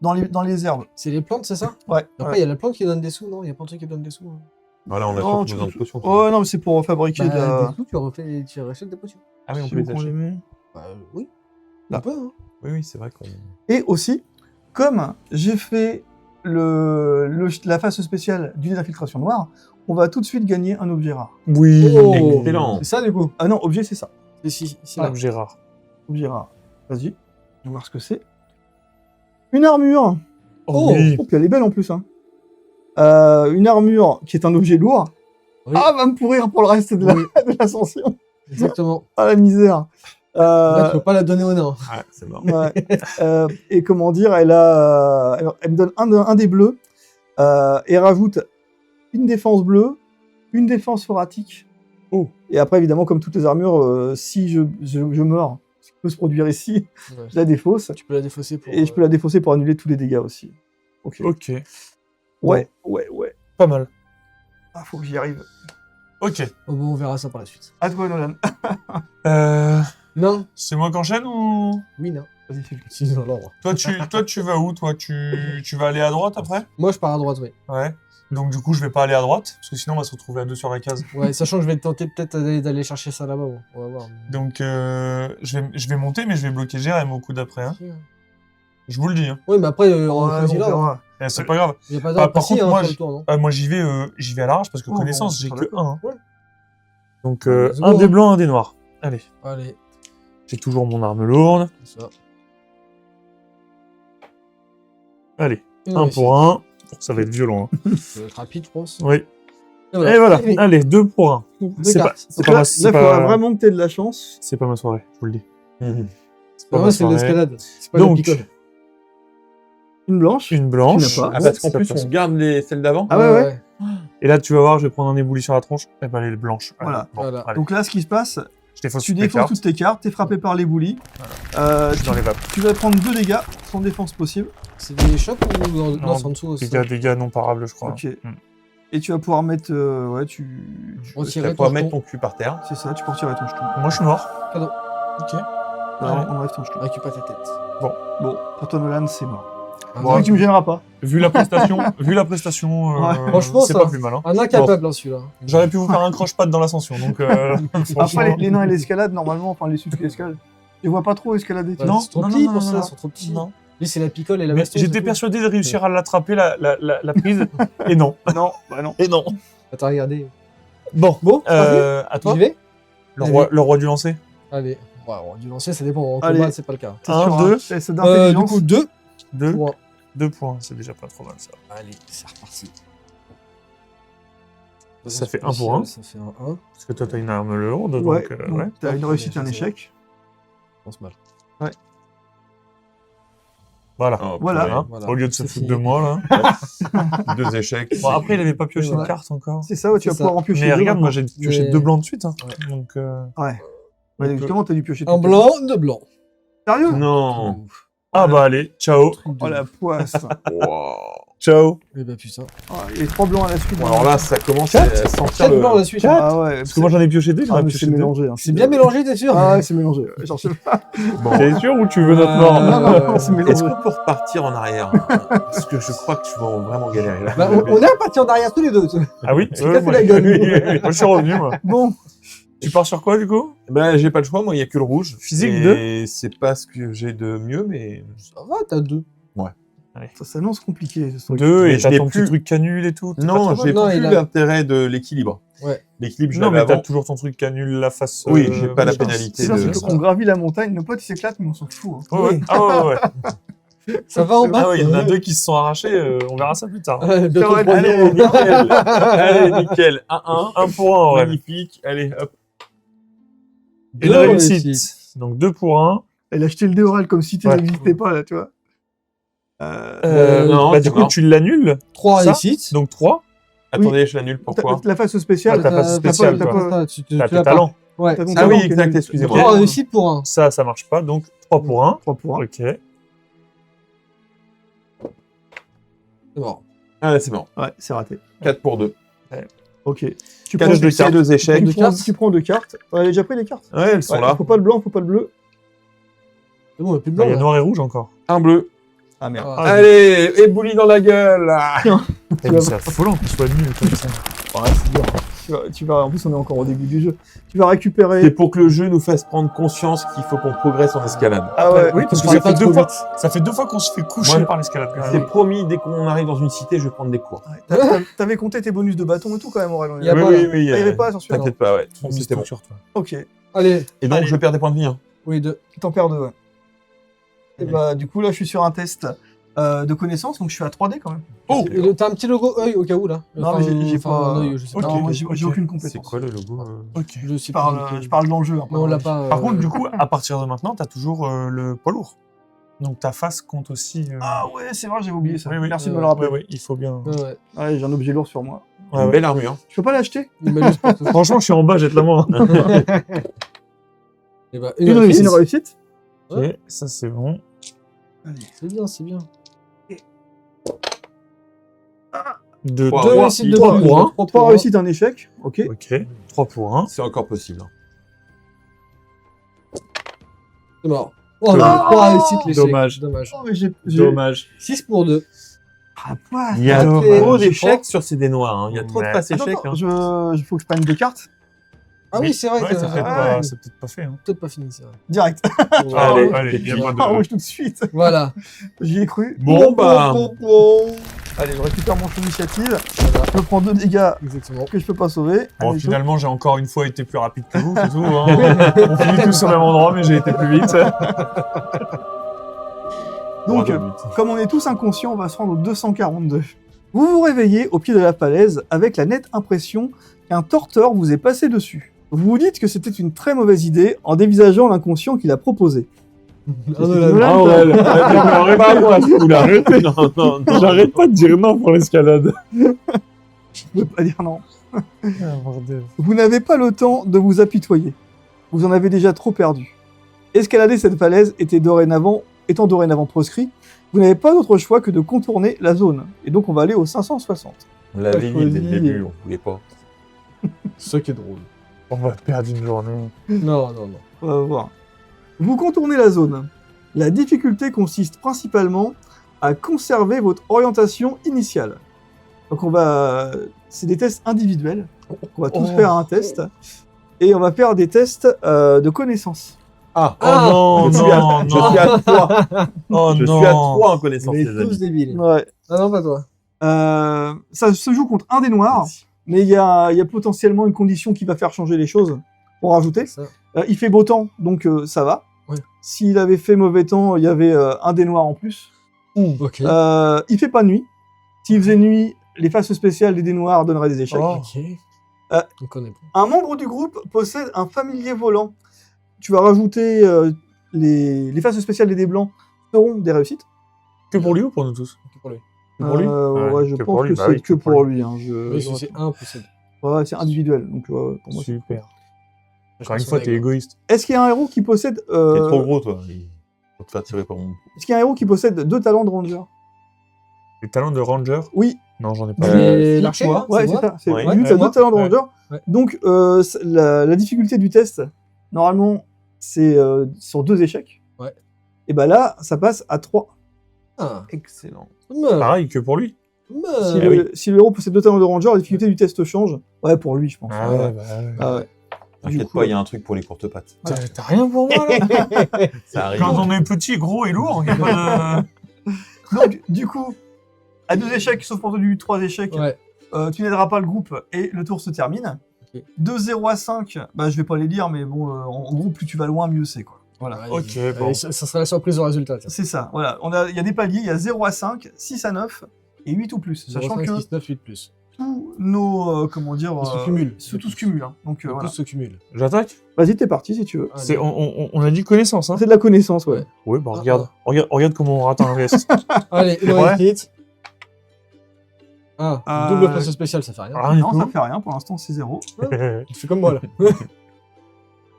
A: dans les herbes.
C: C'est les plantes, c'est ça?
A: Ouais.
C: Après, il y a la plante qui donne des sous, non? Il y a pas de truc qui donne des sous. Hein.
D: Voilà, on a
A: Non,
D: surtout besoin de potions.
A: Oh non, mais c'est pour fabriquer de
C: Bah,
A: la...
C: des sous, tu rachètes des potions.
D: Ah oui, on
A: Je
D: peut
A: sais
D: les
A: où qu'on les
D: acheter.
A: met.
C: Bah, oui.
A: Là.
C: Un peu, hein.
D: Oui, oui, c'est vrai qu'on...
A: Et aussi, comme j'ai fait la phase spéciale du dé d'infiltration noire, on va tout de suite gagner un objet rare.
B: Oui.
C: Oh.
D: Excellent.
C: C'est ça, du coup.
A: Ah non, objet, c'est ça.
C: C'est
B: Objet rare.
A: Objet rare. Vas-y. On va voir ce que c'est. Une armure.
B: Oh, oui.
A: Oh, puis elle est belle en plus. Hein. Une armure qui est un objet lourd.
C: Oui.
A: Ah, va me pourrir pour le reste de
C: Oui.
A: l'ascension.
C: Exactement.
A: Ah, la misère.
C: Là, tu peux pas la donner au nain.
D: Ouais, c'est mort.
A: Ouais. Et comment dire, elle me donne un des bleus et rajoute une défense bleue, une défense foratique.
B: Oh.
A: Et après, évidemment, comme toutes les armures, si je meurs, ce qui peut se produire ici,
C: Ouais.
A: je la défausse.
C: Tu peux la défausser pour.
A: Et je peux la défausser pour annuler tous les dégâts aussi. Ok.
B: Ok,
A: Ouais.
B: pas mal.
A: Ah, faut que j'y arrive.
B: Ok.
C: Oh, bon, on verra ça par la suite.
A: À toi, Nolan.
C: Non.
B: C'est moi qui enchaîne ou...
C: Oui, non.
A: Vas-y, fais-le.
C: Si, dans l'ordre.
B: Toi, tu vas où, toi tu vas aller à droite après?
C: Moi, je pars à droite, oui.
B: Ouais. Donc, du coup, je vais pas aller à droite, parce que sinon, on va se retrouver à 2 sur la case.
C: Ouais, sachant que je vais tenter peut-être d'aller chercher ça là-bas. Bon. On va voir.
B: Donc, je vais monter, mais je vais bloquer Jérém au coup d'après. Hein. Je vous le dis. Hein.
C: Oui, mais après, on
A: Ouais,
C: choisit
A: on
C: là.
A: verra.
B: Eh, c'est pas grave.
C: Il n'y a pas
B: Par
C: d'ordre
B: contre,
C: précis
B: moi,
C: sur le tour, non
B: Moi, j'y vais à l'arrache, parce que
A: Oh,
B: connaissance,
A: bon,
B: j'ai
A: ça
B: que
A: va.
B: 1. Hein.
C: Ouais.
B: Donc,
C: Let's go,
B: un des
C: hein.
B: blancs, un des noirs. Allez.
C: Allez,
B: J'ai toujours mon arme lourde.
C: ça.
B: Allez.
C: Et
B: Un pour un. Ça va être violent. Hein.
C: Ça va être rapide, je pense.
B: Oui.
C: Et
B: Et voilà.
C: Fini.
B: Allez, 2 pour 1.
C: Deux
B: C'est pas,
C: cartes.
B: c'est
A: Donc
B: pas
A: là,
B: ma,
A: il
B: c'est
A: faudra
B: pas,
A: vraiment que tu aies de la chance.
B: c'est pas ma soirée, je vous le dis.
D: Mhm.
B: C'est pas
C: Non,
B: ma
C: moi, c'est
B: soirée.
C: l'escalade. C'est pas
B: Donc,
C: le picole.
A: Une blanche.
B: Une blanche.
A: Tu n'as pas.
D: Ah, parce qu'en
B: Ça
D: plus,
B: passe.
D: on garde celles d'avant.
A: Ah ouais.
B: Et là, tu vas voir, je vais prendre un éboulis sur la tronche. Et ben, elle est blanche.
A: Voilà.
B: Bon,
C: Voilà.
B: allez.
A: Donc là, ce qui se passe,
B: Je défausse
A: tu
B: toutes les
A: défausses
B: cartes.
A: toutes tes cartes, t'es frappé par l'éboulis.
B: Je suis dans les vapes.
A: Tu vas prendre 2 dégâts sans défense possible.
C: C'est des chocs ou
B: Non,
C: non, c'est en dessous aussi.
B: Dégâts non parables, je crois.
A: Ok.
B: Hmm.
A: Et tu vas pouvoir mettre. Ouais, tu.
C: Retirer
D: Tu pourras
C: ton
D: mettre
C: jeton.
D: ton cul par terre.
A: C'est ça, tu peux retirer ton jeton.
B: Moi, je suis mort.
C: Cadeau.
B: Ok.
A: Alors, on enlève ton jeton.
C: Récupère ta tête.
A: Bon, pour toi, Nolan, c'est mort.
C: Un
A: Donc, tu me gêneras pas.
B: Vu la prestation,
A: Ouais.
C: Franchement,
B: c'est
C: ça-
B: pas plus mal. Hein.
C: Un incapable, hein, celui-là.
B: J'aurais pu vous faire un croche-patte dans l'ascension, donc franchement...
A: Après, les nains et l'escalade, normalement, enfin, les suites et l'escalade, je les vois pas trop escalader. tu
C: Ouais,
A: vois.
B: Non,
C: c'est trop
B: non,
C: petit
B: non,
C: pour
B: non,
C: ça,
B: non.
C: ils sont trop petits.
B: Non.
C: Lui, c'est la picole et la
B: Mais
C: baston.
B: j'étais persuadé de réussir à l'attraper la prise, et non.
A: Non, bah non.
B: Et non.
C: Attends, regardez.
B: Bon,
C: Bon,
B: à toi,
C: j'y vais
B: le roi du lancer.
C: Allez. Ouais, on va du lancer, ça dépend. En
A: Allez.
C: combat, c'est pas le cas.
A: C'est
B: Un,
A: sûr,
B: deux.
A: hein. C'est
C: Du
A: d'intelligence.
C: coup, 2.
B: 2
C: Pour un.
B: 2 points, c'est déjà pas trop mal ça.
C: Allez, c'est reparti.
B: Ça fait 1 pour 1.
C: Ça fait un 1.
B: Parce que toi, t'as une arme lourde,
A: Ouais,
B: donc...
A: donc
B: ouais.
A: t'as une réussite et un
C: C'est
A: échec.
C: Je pense mal.
B: Voilà.
D: Oh,
A: Voilà.
B: Hein,
C: Voilà.
B: Au lieu de se
C: C'est
B: foutre
C: fini.
B: de moi, là.
D: 2 échecs.
B: Bon, après, il avait pas pioché
C: Ouais.
B: de carte encore.
A: C'est ça, ouais, tu vas
C: C'est
A: pouvoir
C: ça.
A: en piocher
B: Mais
A: deux,
B: regarde, moi,
A: maintenant.
B: j'ai pioché
C: Mais-
B: 2 blancs de suite. Hein.
C: Ouais.
B: Donc,
A: Ouais. Ouais,
B: Donc,
A: justement, t'as dû piocher
C: Un
A: toutes tes
C: blanc, 2 blancs.
A: cartes. Sérieux
D: Non.
B: ah bah allez, ciao.
A: Oh la poisse.
D: Wow.
B: Ciao.
C: Eh ben putain.
A: Ah, et 3 blancs à la suite.
D: Bon, alors là, ça commence à sentir
C: 4
D: le...
C: blancs la suite.
A: Ah ouais.
B: Parce que moi, j'en ai pioché 2, j'en
A: Ah,
B: ai
A: mais
B: pioché
A: c'est
B: 2.
A: mélangé. hein.
C: C'est bien mélangé, t'es sûr
A: Ah ouais, c'est mélangé. Genre, je sais pas.
D: Bon.
B: T'es sûr ou tu veux notre mort
A: Non, non, non, c'est
D: Est-ce
A: mélangé.
D: qu'on peut repartir en arrière Parce que je crois que je vais vraiment galérer là.
C: Bah, on est reparti en arrière tous les deux.
B: Ah oui
C: C'est cassé la gueule.
B: Moi, je suis revenu, moi.
A: Bon,
B: Tu pars sur quoi, du coup?
D: Ben, j'ai pas le choix, moi, il y a que le rouge.
B: Physique
D: Et c'est pas ce que j'ai de mieux, mais...
C: Ça va, t'as 2.
A: ça s'annonce compliqué. Ce truc.
B: 2
D: Mais
B: et
D: je
B: t'as
D: l'ai
B: ton
D: plus.
B: petit truc canule et tout. t'es pas
D: Non,
B: trop
D: j'ai
B: mal.
C: Non,
D: plus
C: il a-
D: l'intérêt de l'équilibre.
C: Ouais.
D: L'équilibre, je
B: Non,
D: l'avais
B: mais t'as
D: avant.
B: toujours ton truc canule la face.
D: Oui, j'ai pas la
B: machin.
D: pénalité
A: C'est ça,
D: de-
A: c'est qu'on gravit la montagne, nos potes ils s'éclatent, mais on s'en fout. hein.
B: Ouais, ouais. Ah ouais, ouais.
C: Ça va en bas
B: Ah ouais, il y en a 2 qui se sont arrachés, on verra ça plus tard.
C: Ouais, bientôt le
A: Allez,
C: troisième.
D: nickel. Allez, nickel. 1-1.
B: 1 pour 1, ouais.
D: Magnifique. Allez, hop.
B: Et une
C: Deux
B: réussite.
C: réussites.
B: Donc 2 pour 1.
A: Elle a acheté le dé oral comme si tu
B: Ouais.
A: n'existais pas là, tu vois.
D: Non,
B: Bah,
D: c'est
B: du coup,
D: mort.
B: tu l'annules.
C: 3
B: Ça,
C: réussites.
B: Donc 3.
D: Attendez, je l'annule. Pourquoi
A: La phase spéciale,
B: Ah, t'as pas spécial,
A: t'as
B: toi.
A: pas-
C: Tu
B: T'as
C: l'as
B: tes
C: pas.
B: talents.
C: Ouais.
A: t'as ton
D: Ah
A: talent
D: oui,
A: qui est
D: exact,
A: nul.
D: excusez-moi.
C: 3 réussites pour 1.
B: Ça marche pas. Donc 3 pour 1.
A: 3 pour 1.
B: Ok.
C: C'est bon.
D: Ah, c'est bon.
A: Ouais, c'est raté.
D: 4 pour 2.
A: Ok. Tu
D: 4
A: prends,
B: de
D: succès,
B: cartes.
D: 2 échecs.
A: tu prends 2 cartes. Ouais, elle a déjà pris les cartes.
D: Ouais, elles sont
A: Ouais,
D: là.
A: Faut pas le blanc, faut pas le bleu.
C: C'est bon, il n'y a plus de
B: Bah,
C: blanc.
B: il y a
C: là.
B: noir et rouge encore.
D: Un bleu.
A: Ah merde.
C: Ah,
D: Allez, éboulis dans la gueule. Ah.
B: Eh, mais c'est affolant qu'il soit nul comme ça.
A: Ouais, c'est dur. Tu vas, en plus, on est encore au début du jeu. Tu vas récupérer.
D: C'est pour que le jeu nous fasse prendre conscience qu'il faut qu'on progresse en escalade.
A: Ah ouais.
B: Oui, parce que
C: Ça
B: ça
C: va
B: fait,
C: pas
B: deux
C: trop
B: fois,
C: vite.
B: ça fait 2 fois qu'on se fait coucher
D: Moi,
B: par l'escalade. quand
D: C'est
B: même.
D: promis, dès qu'on arrive dans une cité, je vais prendre des cours.
A: Ouais, T'avais compté tes bonus de bâton et tout quand même, Aurélien.
C: Il y a
D: Oui,
C: pas,
D: oui,
C: là.
D: oui.
A: Ah, il y avait pas sur celui-là.
D: T'inquiète pas, ouais.
B: Trop
D: C'était bon.
B: sur toi.
A: Ok.
C: Allez.
D: Et donc,
A: Allez.
D: je perds des points de vie. Hein.
C: Oui, 2.
A: T'en perds 2, ouais. Et bah, du coup, là, je suis sur un test de connaissance, donc je suis à 3D quand même.
D: Oh
C: T'as un petit logo œil au cas où là.
A: Non, mais j'ai pas.
C: un œil, je sais
B: Ok,
C: pas.
A: Non, moi, j'ai
B: ok.
A: aucune compétence.
D: C'est quoi le logo
B: Ok.
C: Je sais
A: Je parle dans le jeu. Hein,
C: Mais on l'a pas.
B: Par contre, du coup, à partir de maintenant, t'as toujours le poids lourd. Donc ta face compte aussi.
A: Ah ouais, c'est vrai, j'avais oublié ça.
B: Oui, oui.
A: Merci de me
C: Ouais,
A: le rappeler.
B: Oui, il faut bien.
C: Ouais.
A: Ouais, j'ai un objet lourd sur moi.
B: Ouais, ouais.
D: Belle armure.
A: Je peux pas l'acheter?
C: Il m'a juste pour tout.
B: Franchement, je suis en bas, jette la main.
C: Et bah,
A: Une réussite.
B: Ok, ça c'est bon.
A: Allez.
C: C'est bien, c'est bien.
B: Deux,
D: Trois.
C: Deux réussites de
B: 3
C: plus.
B: pour 1.
A: 3 réussites, un échec. Ok.
B: Ok, 3 pour 1.
D: C'est encore possible.
C: C'est mort. Oh,
B: Dommage.
C: 3 réussites, l'échec.
B: Dommage.
C: Dommage.
A: Oh, mais j'ai.
B: Dommage.
C: 6 pour 2.
A: Ah, quoi?
D: Il y a
B: Dommage.
D: trop d'échecs sur ces dés noirs. Hein. Il y a trop de
B: Ouais.
D: passes
A: Attends,
D: échecs.
A: attends,
D: Hein.
A: il faut que je prenne 2 cartes.
C: Ah oui, c'est vrai
B: Ouais,
C: que
B: c'est peut-être
A: Ah,
B: pas, c'est peut-être pas fait. Hein.
C: peut-être pas fini, c'est vrai.
A: Direct.
B: Allez,
A: ouais.
B: allez, y a pas de...
A: Ah, rouge tout de suite.
C: Voilà.
A: J'y ai cru.
D: Bon, bah.
A: Allez, je récupère mon champ d'initiative.
C: Voilà.
A: Je prends 2 dégâts
C: Exactement.
A: que je peux pas sauver.
B: Bon,
A: Allez,
B: finalement, j'ai encore une fois été plus rapide que vous, c'est tout. Hein. On finit tous au même endroit, mais j'ai été plus vite.
A: Donc, comme on est tous inconscients, on va se rendre au 242. Vous vous réveillez au pied de la falaise avec la nette impression qu'un torteur vous est passé dessus. Vous vous dites que c'était une très mauvaise idée en dévisageant l'inconscient qui l'a proposé.
B: Ah ouais, arrête pas moi à ce coup-là.
D: Non.
B: J'arrête pas de dire non pour l'escalade.
A: Je peux pas dire non.
B: Ah, bordel.
A: Vous n'avez pas le temps de vous apitoyer. Vous en avez déjà trop perdu. Escalader cette falaise étant dorénavant proscrit, vous n'avez pas d'autre choix que de contourner la zone. Et donc on va aller au 560.
D: On l'avait dit dès le
A: Choisi.
D: début, on voulait pas.
C: C'est ça qui est drôle.
B: On va perdre une journée.
C: Non, non, non.
A: On va voir. Vous contournez la zone. La difficulté consiste principalement à conserver votre orientation initiale. Donc c'est des tests individuels. On va tous faire un test. Et on va faire des tests de connaissances.
D: Ah,
B: Oh non,
D: je suis à-
B: non,
D: je
B: non.
D: suis à 3.
B: Oh
D: Je
B: non.
D: suis à 3 en connaissance,
C: On
D: les
C: est tous
D: amis.
C: débiles.
A: Ouais.
C: Ah non, pas toi.
A: Ça se joue contre un des noirs, mais il y a potentiellement une condition qui va faire changer les choses. Pour rajouter.
C: Ça.
A: Il fait beau temps, donc ça va.
C: Ouais.
A: S'il avait fait mauvais temps, il y avait un des noirs en plus.
C: Ok.
A: Il fait pas nuit. S'il faisait nuit, les faces spéciales des dés noirs donneraient des échecs.
B: Oh.
C: Ok.
A: Euh,
C: On connaît pas.
A: Un membre du groupe possède un familier volant. Tu vas rajouter les faces spéciales des dés blancs seront des réussites.
B: Que pour lui ou pour nous tous?
C: Ok pour lui.
B: Que pour lui
A: Ouais, je
B: que
A: pense
B: pour lui,
A: que
B: bah
A: c'est
B: oui,
A: que pour lui. Hein.
C: Oui, si c'est un possède.
A: Ouais, c'est individuel. Donc, pour moi, c'est-
B: Super. Encore une fois, t'es égoïste.
A: Est-ce qu'il y a un héros qui possède
D: T'es trop gros, toi. Faut te faire tirer par mon.
A: Est-ce qu'il y a un héros qui possède 2 talents de ranger?
B: Les talents de ranger?
A: Oui,
B: Non, j'en ai pas.
C: C'est l'archer,
A: ouais, c'est
C: moi
A: ça. C'est
D: Ouais.
A: lui qui a
C: Ouais.
A: 2 talents de
B: Ouais.
A: ranger.
C: Ouais.
A: Donc, la difficulté du test, normalement, c'est sur 2 échecs.
C: Ouais.
A: Et bah là, ça passe à 3.
C: Ah,
D: Excellent.
B: Pareil que pour lui.
A: Si,
D: Ah
A: si le héros possède 2 talents de ranger, la difficulté du test change. Ouais, pour lui, je pense.
B: Ah ouais, bah ouais.
A: Ah ouais. Du
D: T'inquiète
A: coup,
D: pas, il y a un truc pour les courtes pattes.
B: T'as rien pour moi là?
D: Ça arrive.
B: Quand on est petit, gros et lourd, y a pas de...
A: Donc, du coup, à 2 échecs, sauf pour du 3 échecs,
C: ouais.
A: tu n'aideras pas le groupe et le tour se termine.
C: Ok.
A: De 0 à 5, bah, je vais pas les lire, mais bon, en gros, plus tu vas loin, mieux c'est, quoi. Voilà.
C: Ouais,
B: Ok,
C: allez,
B: bon.
C: ça sera la surprise au résultat. tiens.
A: C'est ça, voilà. Il y a des paliers, il y a 0 à 5, 6 à 9 et 8 ou plus. Sachant
C: 0,5,
A: que
C: 6, 9, 8 plus.
A: tous nos, comment dire...
C: Ils se cumulent.
A: Tout se cumule. Hein. Donc,
C: Le
A: voilà.
C: plus se cumule.
B: J'attaque?
A: Vas-y, t'es parti si tu veux.
B: C'est, on a dit connaissance, hein?
A: C'est de la connaissance, ouais.
B: Oui, bah regarde comment on rate un reste.
C: Allez, une
B: Ouais.
C: réussite. Ah,
A: Euh,
C: double place spéciale, ça fait rien.
B: Rien du
A: Non, ça
B: tout.
A: fait rien, pour l'instant c'est 0.
C: Tu fais comme moi là.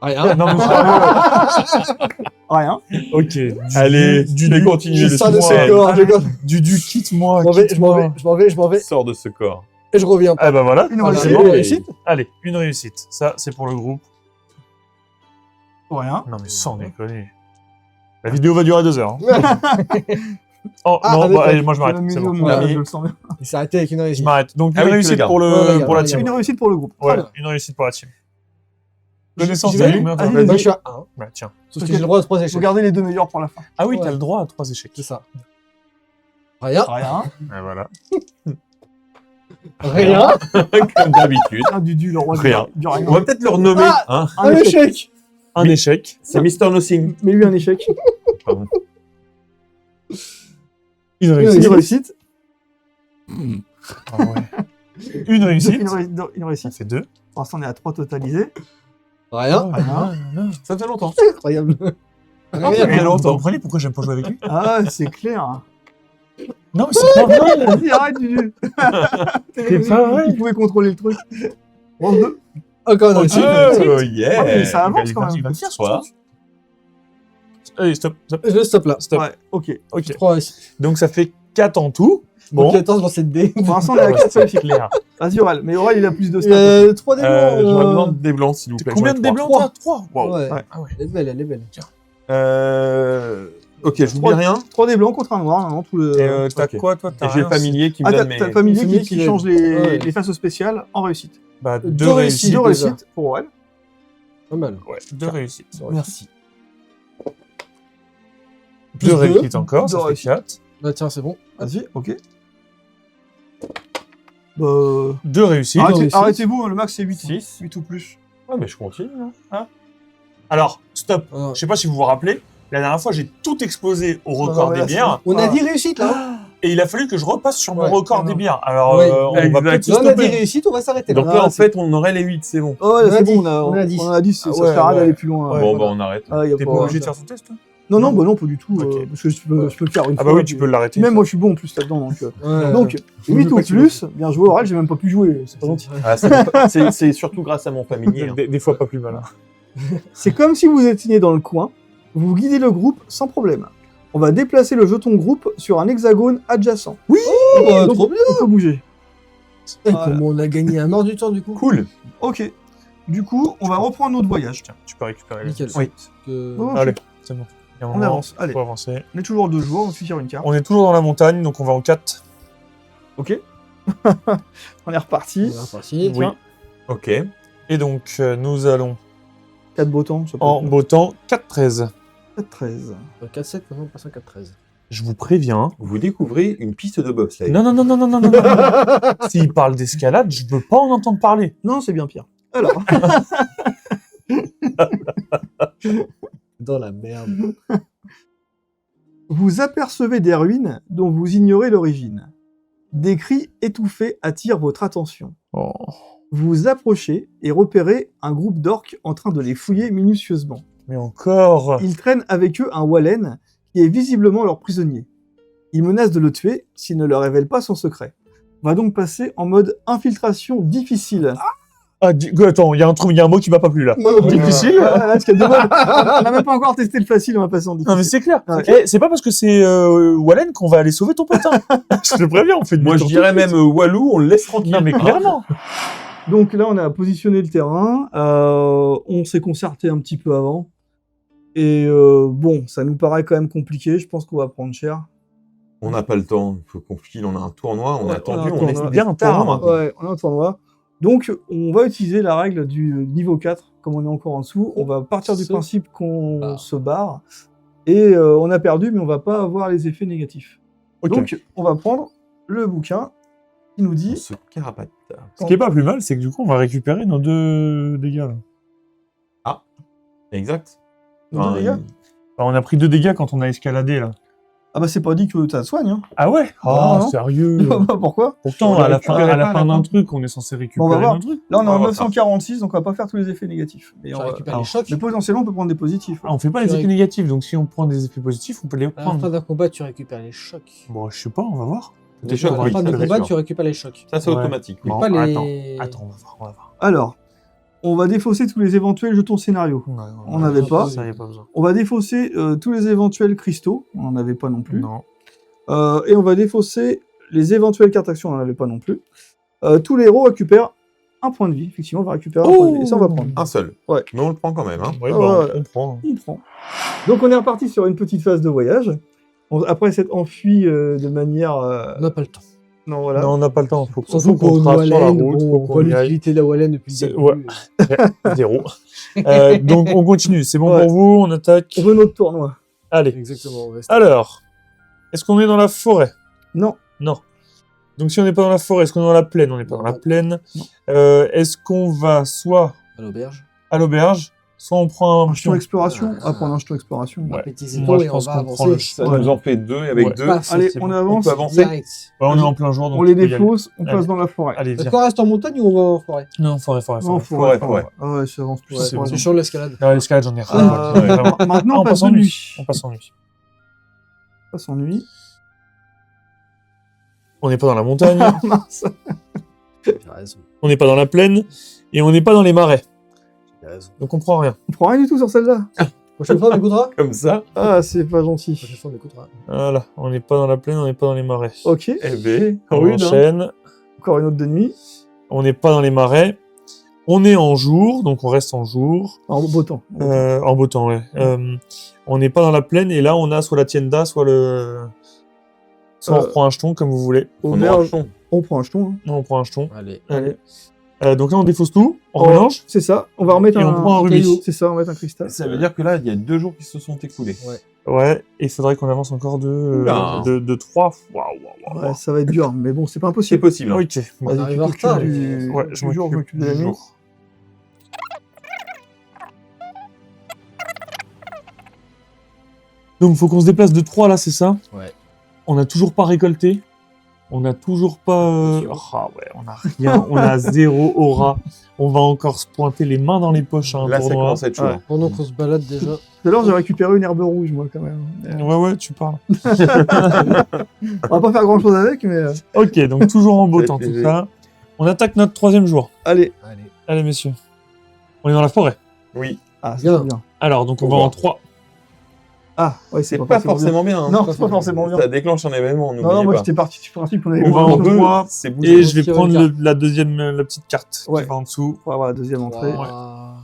C: Rien.
B: Non, mais
A: Rien.
B: ok.
D: Allez, tu les continues
C: Je
D: le
C: sors de
D: soir.
C: ce corps, je gosse.
B: Du quitte-moi.
C: Je m'en vais, je m'en
B: quitte-moi.
C: vais, je m'en vais, je m'en vais,
D: Sors de ce corps.
C: et je reviens.
B: Ah bah voilà.
A: Une
C: Ah,
A: réussite.
C: c'est bon, réussite.
B: Allez, une réussite. Ça, c'est pour le groupe.
A: Pour rien.
B: Non mais sans déconner. La vidéo va durer 2 heures. Hein. Oh
C: Ah,
B: non,
C: avec
B: bah,
C: la-
B: allez, moi je
A: Je vais
B: m'arrête.
A: m'amuser
B: C'est
A: au
B: bon.
A: montage,
C: Allez.
A: je le sens bien.
C: Il s'est arrêté avec une
B: Je
C: réussite.
B: m'arrête. Donc
D: Ah
B: une
D: oui, tu
B: réussite
D: le
B: pour
C: gardes.
B: le pour la
C: Ouais,
B: team.
A: Une réussite pour le groupe.
B: Ouais,
A: Très bien.
B: une réussite pour la team. Connaissance,
C: J'y
B: t'as
C: vais
B: combien toi?
A: Allez,
C: Moi
A: vas-y.
C: je suis à 1.
B: Bah tiens.
C: Sauf que j'ai le droit de 3
A: Faut
C: échecs.
A: garder les 2 meilleurs pour la fin.
B: Ah oui,
C: Ouais.
B: t'as le droit à 3 échecs.
C: C'est ça. Rien.
A: Rien.
B: Et voilà.
C: Rien.
D: Comme d'habitude.
A: Ah, du le roi
D: Rien.
A: du rien.
D: On va peut-être le renommer. Hein.
C: Un échec.
B: Un échec.
D: C'est Mister Nothing.
A: Mais lui un échec.
D: Pardon.
B: Une
A: Une
B: réussite.
A: réussite.
B: Ah ouais. Une réussite.
A: Une réussite.
B: Ça fait 2.
A: Pour l'instant, on est à 3 totalisés.
C: Rien.
D: Ça fait longtemps.
C: Incroyable.
B: Ça
C: Rien.
B: fait longtemps. Vous comprenez pourquoi j'aime pas jouer avec lui?
A: Ah, c'est clair.
B: Non, mais c'est pas vrai.
A: Vas-y, arrête, Juju.
B: C'est pas vrai.
A: Il pouvait contrôler le truc. Bon, 2.
C: Encore une
B: Ok.
C: réussite.
D: Oh,
A: Ouais,
D: yeah.
A: mais ça avance
B: Il
A: quand
B: va-
A: même.
B: il va le faire, ce
D: Soir.
B: truc. Allez, stop, stop,
C: Je stoppe là.
B: stop.
A: Ouais, ok.
B: Ok.
C: 3 réussites.
B: Donc ça fait 4 en tout. Bon.
C: Ok, attends, dans cette dé.
A: Pour l'instant, on est à
B: Ouais,
A: 4
B: c'est
A: réussites.
B: clair.
A: Vas-y, Aurel. Mais Aurel, il a plus de stats.
C: 3 des
D: J'aurais besoin de des blancs, s'il vous plaît.
B: Combien
D: J'en
B: de
D: ai
B: dés
D: trois.
B: blancs t'as 3. Wow.
C: Ouais.
A: Ouais.
B: Ah ouais.
C: Elle est belle, elle est belle.
D: Ok, je vous dis rien.
A: 3 des blancs contre un noir. Non, tout le...
B: Et t'as
D: ok.
B: quoi, toi?
D: Et
B: T'as
D: j'ai le
B: rien,
D: familier qui me
A: Ah,
D: donne
A: t'as le
D: mes...
A: familier
C: familier
A: qui
C: qui
A: change
C: Ouais.
A: les faces spéciales en réussite.
B: Bah,
C: Deux
B: 2 réussites.
A: 2
C: déjà.
A: réussites pour Aurel.
C: Pas mal.
B: Ouais, 2 réussites.
C: Merci.
B: 2
C: deux.
B: réussites encore,
A: Deux
B: ça fait
A: réussites.
B: 4.
C: Bah tiens, c'est bon.
A: Vas-y, ok. Bah...
B: 2 réussites.
C: réussites.
A: Arrêtez-vous, le max c'est 8.
D: 6.
A: 8 ou plus.
D: Ouais, mais je continue. Hein.
B: Alors, stop.
C: Ah.
B: Je sais pas si vous vous rappelez, la dernière fois, j'ai tout explosé au record
A: mais
B: des
A: là,
B: bières.
C: On a
A: Ah.
C: dit réussite là.
B: Et il a fallu que je repasse sur mon
C: Ouais.
B: record
A: Non.
B: des bières. Alors,
C: Ouais.
B: on va
D: Exact.
B: peut-être se
C: Là, on a dit
B: stopper.
C: réussite, on va s'arrêter
D: Donc
C: là.
D: là, en
C: c'est-
D: fait, on aurait les 8, c'est bon.
A: Oh, là,
C: On a
A: c'est
C: dit,
A: bon,
C: on a dit.
A: on a dit, ça
B: Ah
A: sert
B: ouais,
A: à rien
B: ouais.
A: d'aller plus loin.
B: Ouais.
D: Bon,
A: voilà.
D: bah, on arrête.
A: Ah, y a
B: T'es
A: pas-
B: pas obligé de faire son test, toi?
A: Non, non,
B: Non.
A: bah non, pas du tout.
B: Ok.
A: Parce que je peux le faire une
B: Ah
A: fois.
B: bah oui, tu
A: puis-
B: peux l'arrêter.
A: Même moi, je suis bon en plus là-dedans.
C: Ouais.
A: Donc 8 ou
C: pas que tu
A: plus, bien joué Aurel, j'ai même pas pu jouer. C'est pas gentil.
D: Ah, c'est surtout grâce à mon familier. hein.
B: Des fois pas plus mal.
A: C'est comme si vous étiez dans le coin, vous guidez le groupe sans problème. On va déplacer le jeton groupe sur un hexagone adjacent.
C: Oh, bah,
A: Donc,
C: trop bien.
A: on peut bouger.
C: Et
A: Voilà.
C: comment on a gagné un mort du temps du coup.
D: Cool.
A: Ok. Du coup, on va reprendre notre voyage.
B: Tiens, tu peux récupérer.
C: Nickel.
B: Oui.
A: Ok.
B: Allez, c'est bon. Il y a un
A: On
B: moment,
A: avance, allez.
B: faut avancer.
A: On est toujours 2 jours, on suit sur une carte.
B: On est toujours dans la montagne, donc on va en 4.
A: Ok. On est reparti.
C: On est reparti.
B: Oui.
D: Ok.
B: Et donc, nous allons
A: 4 beaux temps, ça peut
B: en
A: être
B: beau temps 4-13.
A: 4-13.
C: 4-7, maintenant on passe à 4-13.
B: Je vous préviens.
D: Vous découvrez une piste de bobsleigh.
B: Non, non, non, non, non, non, non, non. S'il parle d'escalade, je veux pas en entendre parler.
A: Non, c'est bien pire. Alors,
C: Dans la merde.
A: vous apercevez des ruines dont vous ignorez l'origine. Des cris étouffés attirent votre attention.
B: Oh.
A: Vous vous approchez et repérez un groupe d'orques en train de les fouiller minutieusement.
B: Mais encore.
A: Ils traînent avec eux un Wallen qui est visiblement leur prisonnier. Ils menacent de le tuer s'il ne leur révèle pas son secret. On va donc passer en mode infiltration difficile.
B: Ah, attends, il y a un mot qui m'a pas plu là. Difficile.
A: Parce qu'il y a 2 modes. On n'a même pas encore testé le facile, on va passer en difficile.
B: Non mais c'est clair.
A: Ouais.
B: Eh, c'est pas parce que c'est Wallen qu'on va aller sauver ton pote. Hein. Je te préviens, on fait de
D: Moi, je dirais même Walou, on le laisse tranquille.
B: Non mais clairement.
A: Donc là, on a positionné le terrain, on s'est concerté un petit peu avant, et bon, ça nous paraît quand même compliqué, je pense qu'on va prendre cher.
D: On n'a pas le temps. Il faut qu'on file. On a un tournoi. On
A: Ouais,
D: a attendu.
A: on a un
D: On
A: tournoi.
D: est
B: Bien un
D: tard.
B: tournoi.
A: Ouais, on a un tournoi. Donc, on va utiliser la règle du niveau 4, comme on est encore en dessous, on va partir du
C: Se
A: principe qu'on
C: barre.
A: se barre, et on a perdu, mais on va pas avoir les effets négatifs.
B: Ok.
A: Donc, on va prendre le bouquin qui nous
D: On
A: dit...
D: se carapate.
B: Ce qui est pas plus mal, c'est que du coup, on va récupérer nos 2 dégâts là.
D: Exact.
A: Nos 2 dégâts.
B: Alors, on a pris 2 dégâts quand on a escaladé là.
A: Ah bah c'est pas dit que ça soigne, hein.
B: Ah ouais.
A: Ah,
B: Oh,
A: non.
B: sérieux.
A: Pourquoi?
B: Pourtant,
D: On
B: à la
D: récupérait
B: fin,
D: pas à la
B: d'un
D: fin.
B: truc, on est censé
A: On va
B: récupérer
A: voir.
B: nos trucs.
A: Là, on est
D: On
A: en
D: va
A: 946, donc on va pas faire tous les effets négatifs. Mais,
C: Tu
A: on va-
C: récupères les chocs.
A: mais potentiellement, on peut prendre des positifs.
B: Ah, on fait pas
C: Tu
B: les effets
C: récup-
B: négatifs, donc si on prend des effets positifs, on peut les
C: À la
B: prendre.
C: fin d'un combat, tu récupères les chocs.
B: Bon, je sais pas, on va voir.
D: Des chocs,
C: À la
D: oui,
C: fin
D: ça,
C: du
D: c'est
C: combat,
D: sûr.
C: tu récupères les chocs.
D: Ça, c'est
B: Ouais.
D: automatique.
B: Bon,
C: pas
B: attends,
C: les-
B: attends, on va voir.
A: Alors, on va défausser tous les éventuels jetons scénario. On n'avait pas.
B: Ça, y a pas besoin.
A: On va défausser tous les éventuels cristaux. On n'en avait pas non plus.
B: Non.
A: Et on va défausser les éventuelles cartes actions. On n'en avait pas non plus. Tous les héros récupèrent un point de vie. Effectivement, on va récupérer un point de vie. Et ça, on va prendre.
D: Un seul.
A: Ouais.
D: Mais on le prend quand même. Hein.
B: Ouais,
A: Ah,
B: bah,
A: ouais.
B: on prend.
A: On prend. Donc, on est reparti sur une petite phase de voyage. Après s'être enfui de manière...
C: On n'a pas le temps.
A: Non, voilà.
B: Non, on n'a pas le temps. Faut
C: Surtout
B: qu'on
C: pour une
B: trace sur la
C: Wallen,
B: route.
C: bon,
B: Faut
C: on
B: qu'on
C: voit
B: y aille.
C: l'utilité de la Wallen depuis le
B: C'est-
C: début.
B: ouais. 0. Donc, on continue. C'est bon
A: Ouais.
B: pour vous, on attaque.
A: On veut notre tournoi.
B: Allez.
C: Exactement. on reste-
B: Alors, est-ce qu'on est dans la forêt?
A: Non.
B: Non. Donc, si on n'est pas dans la forêt, est-ce qu'on est dans la plaine? On n'est pas dans la plaine.
A: Non.
B: Est-ce qu'on va soit
C: À l'auberge.
B: à l'auberge, Soit on prend
A: Un jeton exploration.
C: Ah.
A: À prendre un jeton exploration.
B: Ouais.
C: Appétissez-toi
B: Moi, je
C: et on
B: pense
C: va
B: qu'on
C: avancer.
B: prend le
D: Ça
A: Ouais.
D: nous en fait 2 et avec
B: Ouais.
D: 2,
C: Passe.
A: Allez,
B: c'est
A: on
B: bon.
D: on
A: avance.
D: peut avancer.
C: Direct.
B: Ouais, on est en plein jour, donc
A: On les
B: tu peux y aller.
A: défausse, on
B: Allez.
A: passe dans la forêt.
B: Allez,
C: Est-ce
B: viens.
C: qu'on reste en montagne ou on va en forêt?
B: Non, forêt.
A: Non,
D: Forêt.
A: Ah ouais, ça avance plus.
C: Ouais,
B: c'est
A: forêt,
B: bon.
C: c'est
A: non.
C: chaud l'escalade.
B: Ah, l'escalade, j'en ai rien. à
A: Euh,
B: voir. Vraiment.
A: Maintenant,
B: Ah,
A: on passe de
B: en
A: nuit.
B: On passe en nuit.
A: On passe en nuit.
B: On n'est pas dans la montagne,
A: Mince.
C: J'ai raison.
B: on n'est pas dans la plaine, et on n'est pas dans les marais.
C: J'ai raison.
B: Donc on prend rien.
A: On prend rien du tout sur celle-là.
C: Prochaine fois, on écoutera.
D: Comme ça.
A: Ah, c'est pas
C: Prochaine
A: gentil.
C: fois, on écoutera.
B: Voilà, on n'est pas dans la plaine, on n'est pas dans les marais.
A: Ok.
D: Eh ben,
B: On
D: rude, hein.
B: enchaîne,
A: Encore une autre de nuit.
B: on n'est pas dans les marais. On est en jour, donc on reste en jour.
A: En beau temps.
B: En beau temps, ouais. On n'est pas dans la plaine, et là on a soit la tienda, soit le... Soit on reprend un jeton, comme vous voulez.
A: Au
D: On
A: vert,
D: mange son.
A: on prend un jeton. Hein.
B: Non, on prend un jeton.
C: Allez.
A: Allez.
B: Donc là on défausse tout, on
A: Oh,
B: mélange,
A: C'est ça. On va remettre
B: et
A: un.
B: on prend un rubis.
A: caillou. C'est ça, on va mettre un cristal.
D: Ça veut dire que là, il y a 2 jours qui se sont écoulés.
B: Ouais, et il faudrait qu'on avance encore
D: Oula.
B: de 3. Waouh.
A: Ouais, ça va être dur, mais bon, c'est pas
D: C'est
A: impossible.
D: possible. Hein.
B: Ok.
C: On
A: Vas-y,
C: arrive
A: tu
C: en
A: t'occupes
C: retard,
A: du...
B: Ouais,
A: du
B: je
A: jour, je
B: m'occupe
A: m'occupe de la
B: du
A: nuit.
B: jour. Donc faut qu'on se déplace de 3 là, c'est ça?
C: Ouais.
B: On n'a toujours pas récolté. On n'a toujours pas... Ah ouais, on a rien. On a 0 aura. On va encore se pointer les mains dans les poches à un
D: Là, ça
B: tournoi.
D: commence à être chaud.
A: Ouais.
D: hein.
C: Pendant qu'on se balade déjà.
A: Tout à l'heure, j'ai récupéré une herbe rouge, moi, quand même.
B: Ouais, tu parles.
A: On va pas faire grand-chose avec, mais...
B: Ok, donc toujours en beau
D: Ça
B: temps,
D: fait
B: tout
D: plaisir.
B: ça. On attaque notre 3e jour.
A: Allez.
C: Allez.
B: Allez, messieurs. On est dans la forêt.
D: Oui.
A: Ah, c'est
C: Bien.
A: bien.
B: Alors, donc on
D: Faut
B: va
D: voir.
B: en 3.
A: Ah, ouais,
D: C'est pas forcément bien. hein.
A: Non, c'est pas forcément bien.
D: Ça déclenche un événement,
A: Non,
D: n'oubliez
A: moi,
D: pas.
A: j'étais parti du principe qu'on avait...
B: On va en
A: on
B: deux. Trois.
D: C'est bougé.
B: Et je vais
C: tirer
B: prendre
C: une carte.
B: la deuxième, la petite carte
A: Ouais.
B: qui va en dessous.
A: va avoir la deuxième entrée.
C: Waouh.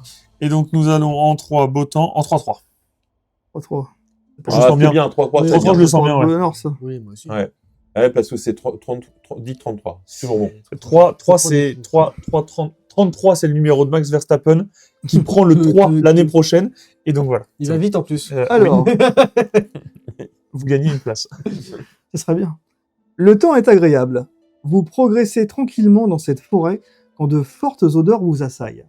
B: Et donc nous allons en 3 beau temps, en 3-3.
A: 3-3.
B: Je
D: Ah,
B: sens
D: c'est
B: bien.
D: bien, 3-3,
C: Oui,
D: c'est
B: 3-3,
D: bien.
B: je le sens bien, ouais.
A: Bonheur, ça.
C: Oui, moi aussi.
D: Ouais. Ouais, parce que c'est 10-33. C'est toujours bon.
B: 3 c'est 33, c'est le numéro de Max Verstappen qui prend le 3 l'année prochaine. Et donc voilà.
C: Il va vite en plus.
A: Alors,
B: Vous gagnez une place.
A: ce serait bien. Le temps est agréable. Vous progressez tranquillement dans cette forêt quand de fortes odeurs vous assaillent.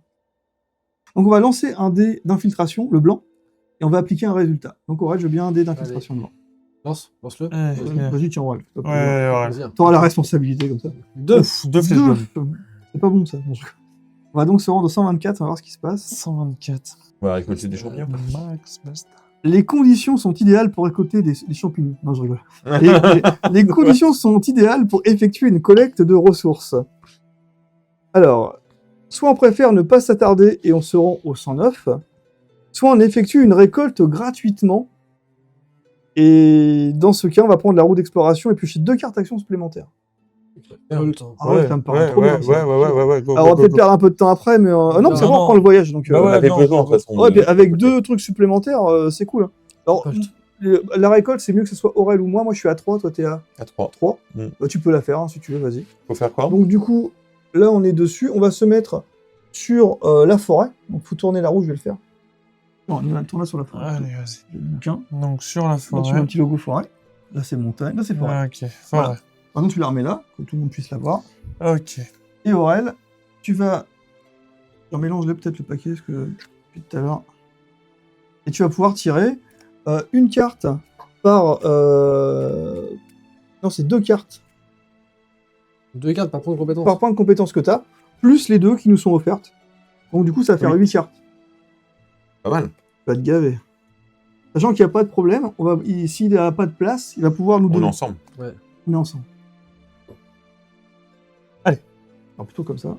A: Donc on va lancer un dé d'infiltration, le blanc, et on va appliquer un résultat. Donc Aurel, je veux bien un dé d'infiltration blanc.
C: Lance-le.
B: Ouais.
A: Vas-y, tiens Aurel.
B: Ouais.
C: Vas-y.
A: T'auras la responsabilité comme ça.
C: 2.
B: Ouf, 2 flèches jaunes.
A: C'est pas bon ça. Bon, on va donc se rendre au 124, on va voir ce qui se passe.
B: 124.
D: On va récolter des champignons.
B: Max Verstappen.
A: Les conditions sont idéales pour récolter des champignons. Non, je rigole. Les conditions sont idéales pour effectuer une collecte de ressources. Alors, soit on préfère ne pas s'attarder et on se rend au 109, soit on effectue une récolte gratuitement. Et dans ce cas, on va prendre la roue d'exploration et piocher 2 cartes actions supplémentaires. Ah ouais, ça me paraît trop bien, ça.
B: Ouais.
A: Alors, on va peut-être perdre un peu de temps après, mais... non, c'est bon, on prend le voyage. Donc,
B: Bah
D: On
B: ouais,
D: avait
B: non,
D: besoin, de toute façon.
A: ouais,
D: de-
A: puis avec 2 trucs supplémentaires, c'est cool. Hein. Alors,
C: Récolte.
A: la récolte, c'est mieux que ce soit Aurel ou moi. Moi, je suis à 3, toi, t'es à
D: À 3.
A: 3.
D: Mm.
A: Bah, tu peux la faire, hein, si tu veux, vas-y.
D: Faut faire quoi?
A: Donc, du coup, là, on est dessus. On va se mettre sur la forêt. Donc, faut tourner la roue, je vais le faire. Non, on va tourner sur la forêt.
B: Allez, vas-y.
A: J'ai le bouquin.
B: Donc sur la
A: Là, tu mets un
B: forêt.
A: petit logo forêt. Là, c'est montagne. Là, c'est forêt.
B: Ok, forêt.
A: Maintenant, tu la remets là, que tout le monde puisse la voir.
B: Ok.
A: Et Aurel, tu vas... Mélange-le peut-être le paquet, parce que depuis tout à l'heure... Et tu vas pouvoir tirer une carte par... Non, c'est 2 cartes
C: 2 cartes par point de compétence.
A: par point de compétence que tu as, plus les 2 qui nous sont offertes. Donc du coup, ça va faire
D: Oui.
A: 8 cartes.
D: Pas mal.
A: Tu vas te gaver. Sachant qu'il n'y a pas de problème, s'il n'a pas de place, il va pouvoir nous
D: On est
A: donner.
D: ensemble.
A: On est ensemble.
B: Allez.
A: Alors plutôt comme ça.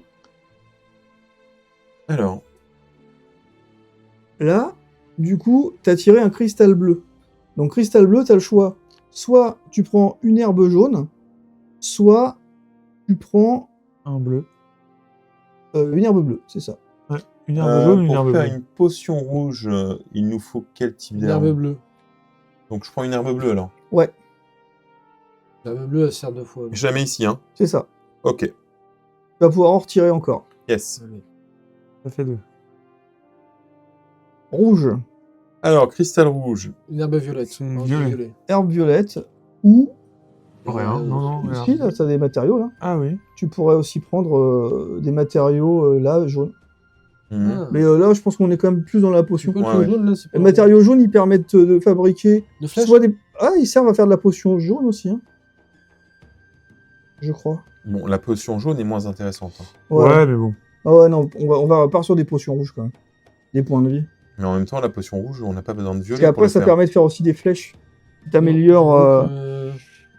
D: Alors,
A: Là, du coup, tu as tiré un cristal bleu. Donc cristal bleu, tu as le choix. Soit tu prends une herbe jaune, soit tu prends
B: Un bleu.
A: une herbe bleue, c'est ça.
B: Une herbe jaune, une
D: pour
B: herbe
D: faire
B: bleue.
D: une potion rouge, il nous faut quel type
C: Une herbe
D: d'herbe?
C: bleue.
D: Donc je prends une herbe bleue alors.
C: L'herbe bleue, elle sert 2 fois.
D: Jamais ici, hein.
A: C'est ça.
D: Ok.
A: Tu vas pouvoir en retirer encore.
D: Yes.
C: Allez.
B: Ça fait 2.
A: Rouge,
D: Alors, cristal rouge.
C: Une herbe violette.
B: C'est
C: Non,
B: violet.
A: herbe violette, ou...
B: Rien. Non, regarde.
A: Si, là, tu as des matériaux, là.
B: Ah oui.
A: Tu pourrais aussi prendre des matériaux là, jaunes.
C: Ah.
A: Mais là, je pense qu'on est quand même plus dans la potion.
C: C'est quoi,
D: Ouais,
C: le jaune, là, c'est pas-
A: Les matériaux jaunes, ils permettent de fabriquer
C: De flèches.
A: soit des... Ah, ils servent à faire de la potion jaune aussi, hein. Je crois.
D: Bon, la potion jaune est moins intéressante. Hein.
B: Ouais, mais bon.
A: Ah ouais, non, on va partir sur des potions rouges quand même. Des points de vie.
D: Mais en même temps, la potion rouge, on n'a pas besoin de
A: Parce
D: violet pour
A: qu'après,
D: le
A: ça
D: faire.
A: permet de faire aussi des flèches qui t'améliorent.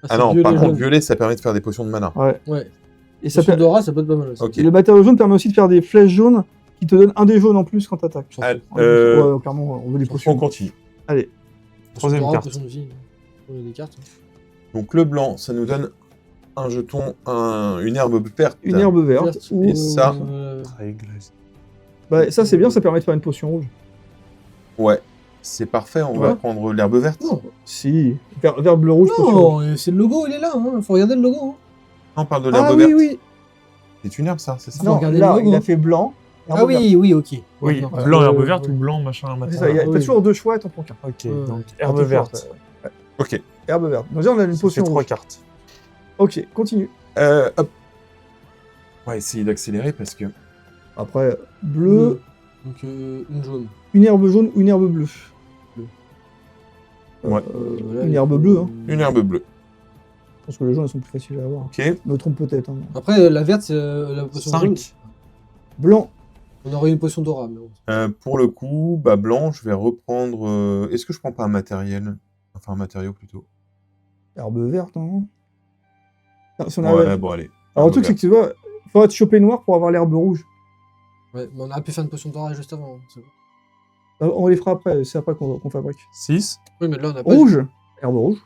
D: Ah non, par contre, violet, ça permet de faire des potions de mana.
A: Ouais.
C: Ouais.
A: Et ça
C: Potion
A: per-
C: d'aura, ça peut être pas mal aussi.
D: Ok.
A: Et le matériau jaune permet aussi de faire des flèches jaunes qui te donnent un des jaunes en plus quand t'attaques.
D: Ah,
A: Ouais, clairement, on veut des
D: on
A: potions.
D: continue.
A: Allez.
B: Troisième
C: Potion d'aura,
B: carte.
C: potion de vie. On a des cartes.
D: Donc le blanc, ça nous donne un jeton, une herbe verte.
A: Une herbe verte.
C: Verte.
A: Ou,
D: Et ça-
B: Règle.
A: bah, ça, c'est bien, ça permet de faire une potion rouge.
D: Ouais, c'est parfait, on va
A: Ouais.
D: prendre l'herbe verte.
C: Non,
A: Si. Vert, bleu, rouge, potion rouge.
C: non, c'est le logo, il est là. Hein. Faut regarder le logo. Hein.
D: On parle de l'herbe
A: Ah
D: verte.
A: oui, oui.
D: C'est une herbe, ça, c'est ça
C: Faut
A: Non,
C: regarder
A: là,
C: le logo.
A: il a fait blanc. herbe
C: Ah
A: verte.
C: oui, oui, ok.
B: Oui,
C: Non,
B: blanc, herbe
C: ouais,
B: verte
C: ouais.
B: ou blanc, machin,
A: C'est
B: machin.
A: ça, il y a
C: Ah,
A: t'as
C: oui.
A: toujours deux choix et t'en prends qu'un.
B: Ok,
C: Ouais.
B: donc
A: Ah,
B: herbe
A: toujours,
B: verte.
D: Ok.
A: Herbe verte. Donc déjà, on a une
B: Ça fait
A: potion
B: 3
A: rouge.
B: cartes.
A: Ok, continue.
D: Hop. On va essayer d'accélérer parce que...
A: Après, bleu,
C: Donc, une jaune.
A: une herbe jaune ou une herbe bleue.
D: Ouais.
C: Voilà,
A: Une herbe bleue, hein.
D: Une herbe bleue.
A: Je pense que les jaunes, elles sont plus faciles à avoir.
D: Ok.
A: Je me trompe peut-être. Hein.
C: Après, la verte, c'est la potion jaune.
B: 5.
A: Blanc.
C: On aurait une potion d'aura. Mais bon.
D: Pour le coup, bah blanc, je vais reprendre... Est-ce que je prends pas un matériel? Enfin, un matériau plutôt.
A: Herbe verte, non, si on
D: Ouais,
A: avait-
D: bon, allez.
A: Alors, le
D: Herbe
A: truc, c'est
D: verte.
A: que tu vois, il faudra te choper noir pour avoir l'herbe rouge.
C: Ouais, mais on aurait pu faire une potion d'aura juste avant. Hein. C'est bon.
A: On les fera après, c'est après qu'on fabrique.
B: 6.
C: Oui, mais là, on a pas.
A: Rouge. Herbe rouge.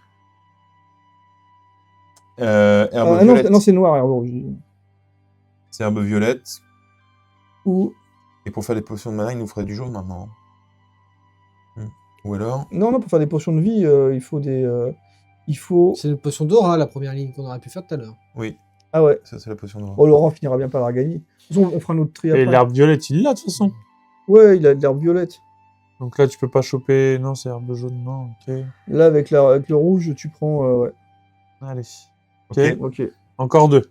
D: Herbe
A: Ah non,
D: violette.
A: non, c'est noir, herbe rouge.
D: C'est herbe violette.
A: Ou...
D: Et pour faire des potions de mana, il nous ferait du jaune maintenant. Ou alors...
A: Non, pour faire des potions de vie, il faut des... il faut...
C: C'est une potion d'aura, la première ligne qu'on aurait pu faire tout à l'heure.
D: Oui,
A: Ah ouais.
D: ça c'est la potion de
A: Bon, Laurent finira bien par la gagner. De toute façon, on fera notre tri
B: Et
A: après.
B: l'herbe violette, il l'a de toute façon.
A: Ouais, il a de l'herbe violette.
B: Donc là, tu peux pas choper. Non, c'est herbe jaune, non, ok.
A: Là, avec le rouge, tu prends... ouais.
B: Allez.
D: Ok.
B: Ok.
A: Ok.
B: Encore 2.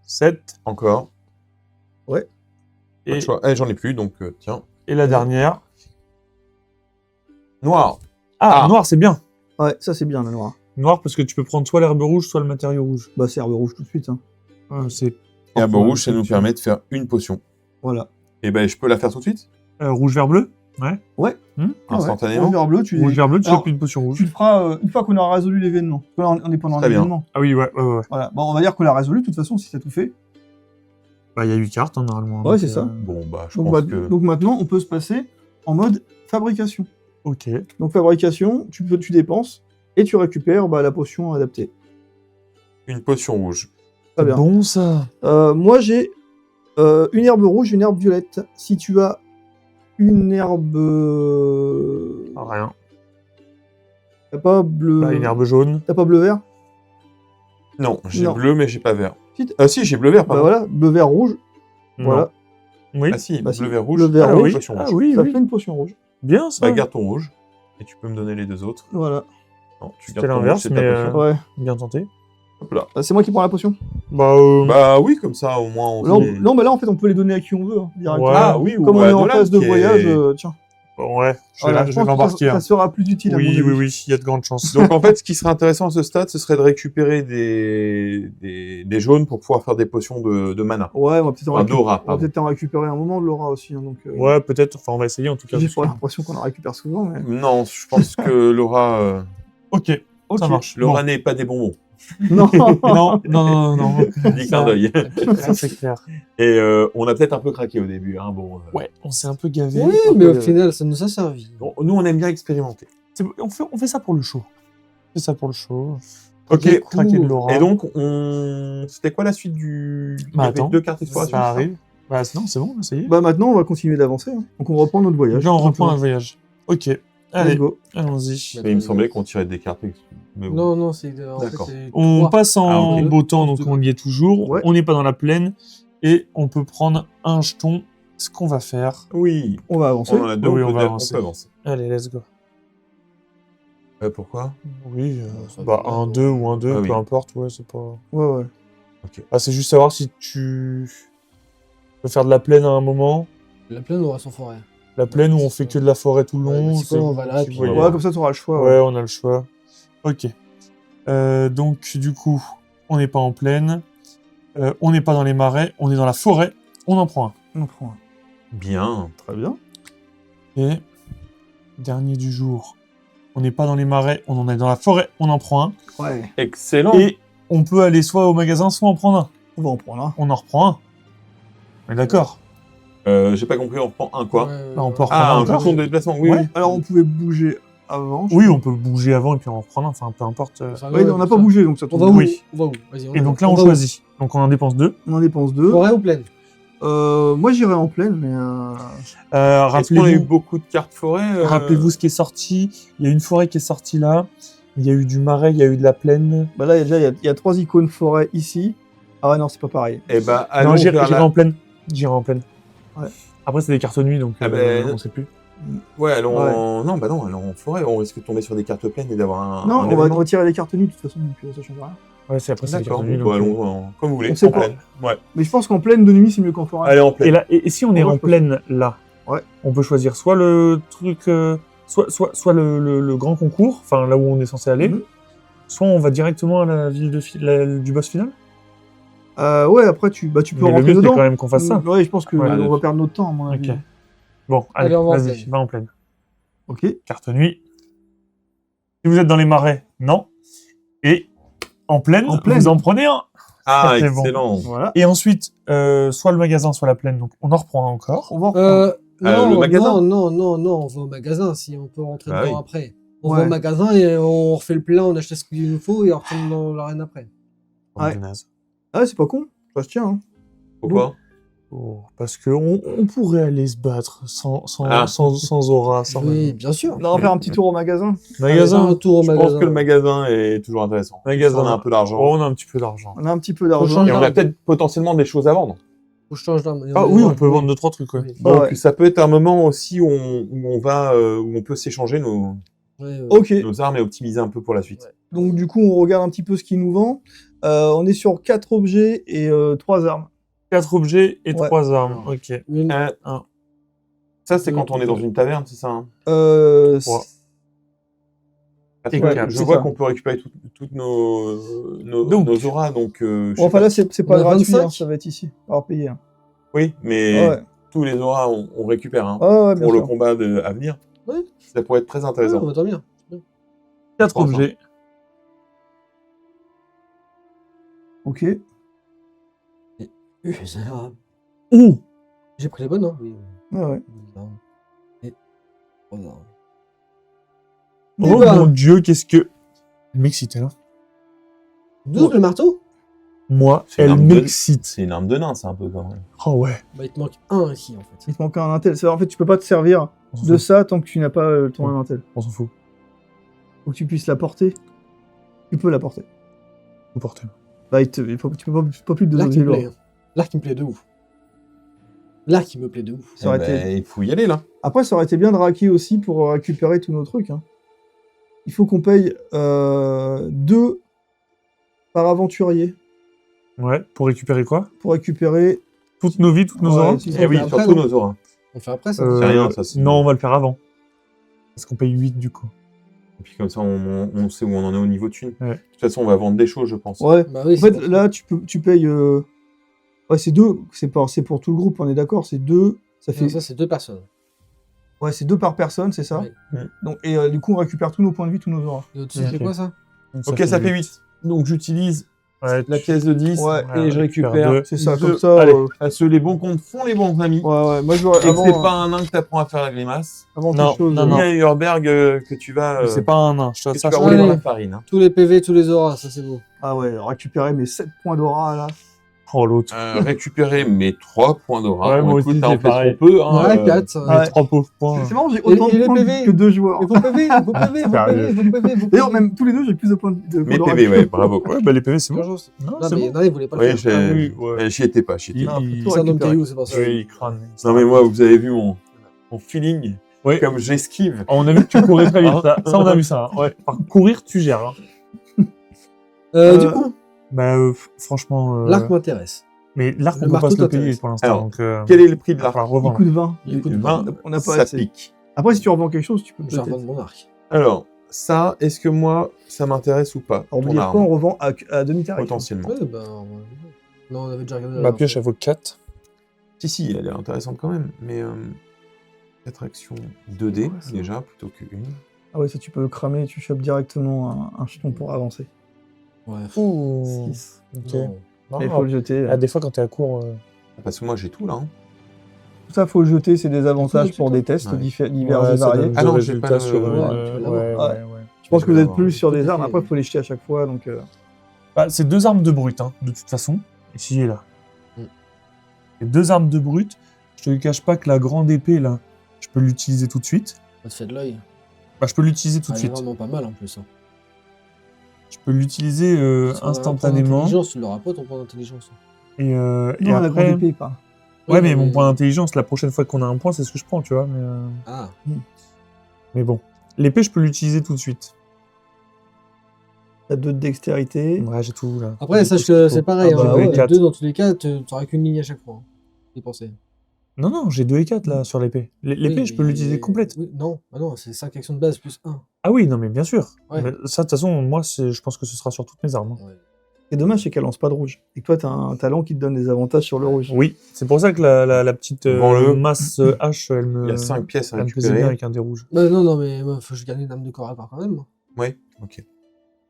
B: 7.
D: Encore. Pas
B: Et,
D: de choix. Eh, j'en ai plus, donc tiens.
B: et la dernière.
D: Noir.
B: Ah,
D: Ah.
B: noir, c'est bien.
A: Ouais, ça c'est bien, le noir.
B: Noir parce que tu peux prendre soit l'herbe rouge, soit le matériau rouge.
A: Bah, c'est herbe rouge tout de suite. Hein.
B: C'est
D: Herbe
B: Ouais,
D: rouge, ça nous
B: c'est-
D: permet de faire une potion.
A: Voilà.
D: Et ben, je peux la faire tout de suite?
B: rouge, vert, bleu. Ouais.
D: Instantanément.
A: Rouge, vert, bleu, tu...
B: Rouge, vert, bleu, tu
A: Alors,
B: fais plus de potion
A: tu
B: rouge.
A: le feras une fois qu'on aura résolu l'événement. Parce que là, on est pendant
D: Très bien.
A: l'événement.
B: Ah oui, ouais.
A: Voilà. Bon, on va dire qu'on l'a résolu, de toute façon, si t'as tout fait.
B: Bah, il y a 8 cartes, hein, normalement.
A: Ouais,
B: donc,
A: c'est ça.
D: Bon, bah, je
A: Donc,
D: pense que...
A: donc maintenant, on peut se passer en mode fabrication.
B: Ok.
A: Donc fabrication, tu dépenses et tu récupères la potion adaptée.
D: Une potion rouge.
A: Très bien.
B: Bon, ça.
A: Moi, j'ai une herbe rouge, une herbe violette. Si tu as une herbe...
B: Rien.
A: T'as pas bleu...
B: Bah, une herbe jaune.
A: T'as pas bleu-vert?
D: Non, j'ai
A: Non.
D: bleu, mais j'ai pas vert.
A: Si t-
D: Ah si, j'ai bleu-vert,
A: Bah
D: pardon.
A: voilà, bleu-vert, rouge.
B: Non.
A: Voilà,
B: Oui.
D: Ah si,
A: Bah si.
D: bleu, vert, rouge.
A: Bleu, vert,
B: Ah
A: rouge.
B: oui.
D: Potion
B: Ah
D: rouge.
B: oui,
A: ça
B: oui.
A: fait une potion rouge.
B: Bien, ça.
D: Bah, garde ton rouge. Et tu peux me donner les deux autres.
A: Voilà.
D: Non, tu
B: C'était
D: gardes ton rouge,
B: l'inverse,
D: c'est ta
B: mais,
D: potion.
A: Ouais.
B: Bien tenté.
D: Hop là.
A: C'est moi qui prends la potion.
B: Bah,
D: Bah oui, comme ça, au moins, on
A: Non,
D: fait-
A: non, mais là, en fait, on peut les donner à qui on veut. Hein, directement.
B: Ouais.
D: Ah oui, ou
A: Comme on
D: à
A: est en
D: Dolan,
A: phase de
D: qui est-
A: voyage, tiens.
B: bon, ouais. Je
A: Voilà,
B: vais
A: pense que
B: l'embarquer.
A: ça
B: hein.
A: sera plus utile à mon
B: Oui,
A: avis.
B: oui, oui. Il y a de grandes chances.
D: Donc en fait, ce qui serait intéressant à ce stade, ce serait de récupérer des jaunes pour pouvoir faire des potions de mana.
A: Ouais, on va peut-être en,
D: Enfin, d'aura,
A: on va
D: pardon.
A: peut-être en récupérer un moment de Laura aussi. Hein, donc,
B: Ouais, peut-être. Enfin, on va essayer en tout cas.
A: j'ai
B: parce
A: pas
B: que-
A: l'impression qu'on en récupère souvent. Mais...
D: Non, je pense que Laura,
B: Ok.
A: Ok.
B: Ça marche.
D: Laura n'est pas des bonbons.
A: Non.
B: Non, non, non.
D: Dit clin d'œil.
B: Ça, c'est clair.
D: Et on a peut-être un peu craqué au début. Hein, bon,
B: Ouais, on s'est un peu gavé.
C: Oui, mais au final, ça nous a servi.
D: bon, nous, on aime bien expérimenter.
B: On fait ça pour le show. On fait ça pour le show.
D: Ok.
B: Craquer de Laura.
D: Et donc, c'était quoi la suite du... Il y
B: Bah,
D: avait
B: attends.
D: 2 cartes d'exploration.
B: Ça arrive. Bah, non, c'est bon, ça y est.
A: Bah maintenant, on va continuer d'avancer. Hein. Donc on reprend notre voyage.
B: Là, on
A: tout
B: reprend un
A: simplement.
B: voyage. Ok.
A: Let's
B: Allez,
A: go.
B: allons-y.
D: Mais il me semblait qu'on tirait des cartes. Mais bon.
C: Non, non, c'est. En fait,
D: D'accord.
C: c'est
B: On
C: trois.
B: passe en
D: Ah, ok.
B: beau temps, donc on y est toujours.
A: Ouais.
B: On n'est pas dans la plaine. Et on peut prendre un jeton. Ce qu'on va faire.
D: Oui,
A: On va avancer.
D: on en a deux,
B: Oui,
D: on,
B: on
D: peut
B: va
D: dire-
B: avancer.
D: on peut avancer.
B: Allez, let's go.
D: Pourquoi?
B: Oui,
C: ça
B: bah
C: va,
B: un 2 ou un 2,
D: Ah oui.
B: peu importe, ouais, c'est pas...
A: Ouais, ouais.
B: Ah, c'est juste savoir si tu peux faire de la plaine à un moment,
C: La plaine aura son forêt.
B: La plaine où on fait que de la forêt tout le long.
C: c'est quoi, on va là,
B: si
C: puis
B: vous voyez.
A: Ouais, comme ça, tu auras le choix.
B: Ouais, on a le choix. Ok. Donc, du coup, on n'est pas en plaine. On n'est pas dans les marais. On est dans la forêt. On en prend un.
A: On en prend un.
D: Bien.
A: Très bien.
B: Et dernier du jour. On n'est pas dans les marais. On en est dans la forêt. On en prend un.
A: Ouais,
D: Excellent.
B: Et on peut aller soit au magasin, soit en prendre un.
A: on va en prendre un.
B: On en reprend un. On est d'accord.
D: J'ai pas compris, on prend un quoi?
B: Bah, on peut en reprendre
D: Ah,
B: un
D: un
B: encore.
D: fonction de déplacement, oui.
B: Ouais.
D: Oui.
A: Alors, on pouvait bouger avant.
B: Oui, on peut bouger avant et puis en reprendre un. Enfin, peu importe.
A: Ouais, on n'a pas bougé, donc ça
C: On
A: tombe
C: va
A: bien.
C: où?
B: Oui.
C: On va où? Vas-y,
B: Et donc là,
C: va
B: on
C: où?
B: choisit. Donc on en dépense 2.
A: On en dépense 2.
C: Forêt ou plaine?
A: Moi, j'irais en pleine, mais...
D: Est-ce qu'on a eu
B: Rappelez-vous
D: beaucoup de cartes forêt
B: rappelez-vous ce qui est sorti. Il y a une forêt qui est sortie là. Il y a eu du marais, il y a eu de la plaine.
A: Bah là, il y a 3 icônes forêt ici. Ah ouais, non, c'est pas pareil.
D: Eh ben,
B: Non,
D: allons
B: j'irai
D: vers la...
B: en plaine. J'irai en plaine.
A: Ouais.
B: Après, c'est des cartes nuit, donc
D: Ah ben,
B: on sait plus.
D: Ouais, allons
A: Ouais.
D: en... Non, bah non, allons en forêt. On risque de tomber sur des cartes pleines et d'avoir un...
A: Non,
D: un
A: on va
D: événement.
A: retirer les cartes nues, de toute façon, donc ça change rien.
B: Ouais, c'est après, c'est des
D: D'accord,
B: cartes nuit.
D: bon,
B: donc,
D: allons comme vous voulez.
A: On sait
D: en
A: pas.
D: pleine. Ouais.
A: Mais je pense qu'en pleine de nuit, c'est mieux qu'en forêt.
D: Allez, en pleine.
B: Et là, et si on est
A: Ouais,
B: en
A: je pense.
B: plaine là,
A: Ouais.
B: on peut choisir soit le truc, soit le grand concours, enfin là où on est censé aller,
A: Mhm.
B: soit on va directement à la ville du boss final.
A: Ouais, après, tu peux
B: Mais le
A: rentrer
B: mieux, c'est
A: dedans.
B: quand même qu'on fasse ça.
A: Ouais, je pense qu'on
D: Ouais,
A: va perdre notre temps, à mon avis.
B: Ok. Bon,
C: Allez,
B: allez,
C: on va en
B: vas-y,
C: plaine.
B: va en plaine.
A: Ok.
B: Carte nuit. Si vous êtes dans les marais, non. Et en plaine,
A: En plaine.
B: vous en prenez un.
D: Ah,
B: c'est bon.
D: excellent.
A: Voilà.
B: Et ensuite, soit le magasin, soit la plaine. Donc, on en reprend un encore.
A: On va en reprendre.
C: Non,
D: le magasin.
C: non, on va au magasin si on peut rentrer
D: Bah
C: dedans
D: oui.
C: après. On
A: Ouais.
C: va au magasin et on refait le plein, on achète ce qu'il nous faut et on retourne dans l'arène après.
A: Ouais.
B: Du naze.
A: Ah, c'est pas con. Ça se tient, hein.
D: Pourquoi?
B: Oh, parce que on pourrait aller se battre sans
D: Ah.
B: aura, sans
C: Oui, bien sûr.
A: On va faire un petit tour au magasin.
B: magasin.
C: Un tour au
D: Je
C: magasin.
D: pense que le magasin est toujours intéressant.
B: Magasin.
D: On a un peu d'argent.
B: Oh, on a un petit peu d'argent.
A: On a un petit peu
C: Faut
A: d'argent.
C: changer.
D: Et on a peut-être potentiellement des choses à vendre.
C: Faut que je change d'arme.
B: Ah oui, on peut vendre 2-3 trucs, ouais.
C: Oui.
D: Donc
A: Ouais.
D: ça peut être un moment aussi où on va, où on peut s'échanger nos
A: Ok.
D: armes et optimiser un peu pour la suite.
C: Ouais.
A: Donc, du coup, on regarde un petit peu ce qu'il nous vend. On est sur 4 objets et 3 armes.
B: 4 objets et
A: Ouais.
B: 3 armes. Ok.
C: Une-
D: Ça, c'est quand on est dans une taverne, c'est ça, hein?
A: Euh,
B: Ouais.
D: Parce
B: Et
D: que
B: quatre,
D: je
A: c'est
D: vois
A: ça.
D: qu'on peut récupérer toutes nos
B: Donc.
D: auras, donc je sais
A: Bon, enfin
D: pas.
A: là, c'est pas
C: On a
A: gratuit,
C: 25.
A: hein, ça va être ici. Alors payer. Hein.
D: Oui, mais
A: Ouais.
D: tous les auras, on récupère hein,
A: Ouais, bien
D: pour le
A: sûr.
D: combat à venir.
C: Ouais.
D: Ça pourrait être très
C: Ouais,
D: intéressant.
C: bah, tant bien.
B: 4
D: pense,
B: objets.
A: Ok.
B: Ouh.
C: J'ai pris les bonnes, hein? Oui.
A: Ouais, ouais.
C: Et... Oh non.
B: Oh
C: Et bah,
B: mon dieu, qu'est-ce que... Elle m'excite, là.
C: 12 le marteau?
B: Moi,
D: C'est une
B: elle
D: arme de-
B: m'excite.
D: C'est une arme de nain, c'est un peu quand même.
B: Oh ouais.
C: Bah, il te manque un ici en fait.
A: Il te manque un intel. En fait, tu peux pas te servir
B: On s'en
A: de
B: fout.
A: ça tant que tu n'as pas ton
B: Ouais.
A: intel.
B: On s'en fout.
A: Faut que tu puisses la porter. Tu peux la porter.
B: Faut porter.
A: Bah, tu peux pas plus de 2
C: L'arc il
A: objets
C: me plaît.
A: lourds.
C: hein. L'arc il me plaît de ouf. L'arc il me plaît de ouf.
A: Ça aurait
D: Eh ben,
A: été-
D: il faut y aller là.
A: Après, ça aurait été bien de raquer aussi pour récupérer tous nos trucs. Hein. Il faut qu'on paye 2 par aventurier
B: Ouais, pour récupérer quoi?
A: pour récupérer.
B: Toutes nos vies, toutes nos
A: Ouais,
B: auras?
A: si,
D: Eh oui,
C: Après,
D: surtout
C: non.
D: nos auras.
C: On fait après ça.
D: C'est rien, ça, c'est-
B: Non, on va le faire avant. Parce qu'on paye 8 du coup.
D: Et puis comme ça, on sait où on en est au niveau thune.
B: Ouais.
D: De toute façon, on va vendre des choses, je pense.
A: Ouais.
C: Bah oui,
A: En fait, là, tu payes. Ouais, c'est 2. C'est pour tout le groupe, on est d'accord. C'est 2. Ça fait.
C: ça c'est 2 personnes.
A: Ouais, c'est 2 par personne, c'est ça.
C: Oui.
A: Donc, et du coup, on récupère tous nos points de vie, tous nos auras.
C: Et au-dessus
B: Ok.
C: c'est quoi ça?
B: Donc,
D: Ok, ça fait 8. Donc j'utilise
B: Ouais,
D: la pièce de 10
A: Ouais,
D: et je
B: récupère
D: récupère.
B: deux.
A: C'est ça,
D: Deux.
A: comme ça.
B: Allez.
D: Parce que les bons comptes font les bons amis.
A: Ouais, moi je l'aurais.
D: Et que
A: Avant,
D: c'est pas un nain que t'apprends à faire la grimace.
A: avant
B: Non,
A: toute chose.
B: non,
D: Ni
B: non.
D: à Hurberg que tu vas,
B: C'est pas un nain.
D: que tu
B: Ça,
D: vas
B: je
D: rouler
B: connais.
D: dans
C: Allez.
D: la farine. Hein.
C: Tous les PV, tous les auras, ça c'est beau.
A: Ah ouais, récupérer mes 7 points d'aura là.
B: Oh, l'autre.
D: Récupérer mes 3 points d'aura.
B: Ouais, moi
D: écoute,
B: aussi,
D: hein,
B: c'est
D: on fait ce
B: pareil.
D: qu'on peut. Hein,
C: Ouais, 4.
A: Ouais.
B: Les 3 pauvres points.
A: C'est marrant, j'ai autant
C: et
A: de
C: les
A: points
C: PV?
A: que 2 joueurs.
C: Et vos PV, vos PV, vos
B: Sérieux.
C: PV, vos PV, vos PV.
A: D'ailleurs, même tous les deux, j'ai plus de points de
D: Mes
A: d'aura
D: PV,
A: que-
D: ouais, bravo. Quoi.
B: Ouais, bah les PV, c'est bon.
C: Non,
B: Non,
C: mais
B: c'est
C: il y
B: bon.
C: en a, ils voulaient pas le
D: Ouais,
C: faire.
B: Ah oui, ouais.
D: j'y étais pas. J'y étais
B: Il-
D: pas.
B: il-
A: tout
C: C'est un homme
A: récupérer.
C: caillou, c'est pour ça.
B: Oui, il crâne.
D: Non, mais moi, vous avez vu mon feeling.
B: Ouais.
D: Comme j'esquive.
B: On a vu que tu courais très vite. Ça, on a vu ça. Hein. Ouais. Par courir, tu gères. Hein.
C: Du coup,
B: Bah, franchement.
C: l'arc m'intéresse.
B: Mais l'arc,
C: Le
B: on peut pas
C: marteau
B: se le payer
C: t'intéresse.
B: pour l'instant.
D: Alors,
B: Donc,
D: Quel est le prix de
B: il va
D: l'arc?
B: falloir
A: Il
B: revendre.
A: coûte 20.
C: Il coûte
D: 20,
A: On n'a pas
D: ça
A: assez.
D: pique.
A: Après, si tu revends quelque chose, tu peux
C: Je vais
A: peut-être.
C: revendre mon arc.
D: Alors, ça, est-ce que moi, ça m'intéresse ou pas?
A: Alors, on
D: Ton
A: veut dire quoi, on
D: arme,
A: revend à demi-tarif.
D: potentiellement.
C: Ouais, bah. Non, on avait déjà regardé. la
B: Ma
C: dernière
B: pioche,
C: fois.
B: elle vaut 4.
D: Si, elle est intéressante quand même, mais 4 actions 2D
A: Ouais, ça
D: déjà, plutôt qu'une.
A: Ah ouais, ça tu peux le cramer, tu chopes directement un jeton pour avancer.
C: Ouais.
B: Ouh.
A: 6.
B: Ok.
C: Non.
B: Non,
A: Mais il faut le jeter.
B: ah, des fois, quand t'es à court.
D: Parce que moi, j'ai tout là. Hein.
A: Tout ça, faut le jeter, c'est des avantages
C: c'est
A: pour
C: tout.
A: des tests
D: Ouais.
A: divers
B: ouais,
A: et
B: ça
A: variés.
B: donne
D: Ah
B: des
D: non, j'ai
B: résultats
D: pas le-
B: sur une.
C: Ouais, tu peux l'avoir.
B: ouais.
A: Je pense
D: Je
A: que
D: vais
A: vous êtes
D: l'avoir.
A: plus sur
C: Tout
A: des
C: à
A: armes,
C: fait.
A: après il faut les jeter à chaque fois, donc...
B: Bah, c'est 2 armes de brut, hein, de toute façon. Ici et là.
C: Mm.
B: Et 2 armes de brut. Je te cache pas que la grande épée, là, je peux l'utiliser tout de suite.
C: Ça te fait de l'œil.
B: Bah, je peux l'utiliser tout de
C: Elle est
B: suite.
C: vraiment pas mal en plus. Hein.
B: Je peux l'utiliser
C: Sur un
B: instantanément.
C: point d'intelligence, tu l'auras pas ton point d'intelligence.
B: Et
A: Non, la
B: après...
A: grande épée, pas.
B: Ouais, mais mon point d'intelligence, la prochaine fois qu'on a un point, c'est ce que je prends, tu vois.
C: Ah,
B: Mais bon. L'épée, je peux l'utiliser tout de suite.
A: T'as 2 de dextérité.
B: Ouais, j'ai tout, là.
C: après,
B: J'ai
C: sache
B: tout ce qu'il
C: que
B: faut.
C: c'est pareil.
A: Ah bah
C: hein,
A: ouais,
B: 4.
C: 2 dans tous les cas, tu n'auras qu'une ligne à chaque fois. Hein. Y penser.
B: Non, j'ai 2 et 4, là, sur l'épée. L'épée,
C: Oui,
B: je peux
C: mais-
B: l'utiliser complète.
C: Oui, non, c'est 5 actions de base plus 1.
B: Ah oui, non, mais bien sûr.
C: Ouais.
B: Mais ça, de toute façon, moi, je pense que ce sera sur toutes mes armes. Hein.
C: Ouais.
A: Ce qui est dommage, c'est qu'elle lance pas de rouge. Et que toi, t'as un talent qui te donne des avantages sur le rouge.
B: Oui, c'est pour ça que la petite
D: Vends-le.
B: masse hache, elle me...
D: Il y a 5 pièces à
B: elle me plaisait bien
D: récupérer.
B: avec un dé rouge.
C: Bah, non, mais faut que je gagne une âme de corps à part quand même, moi,
D: Oui, ok.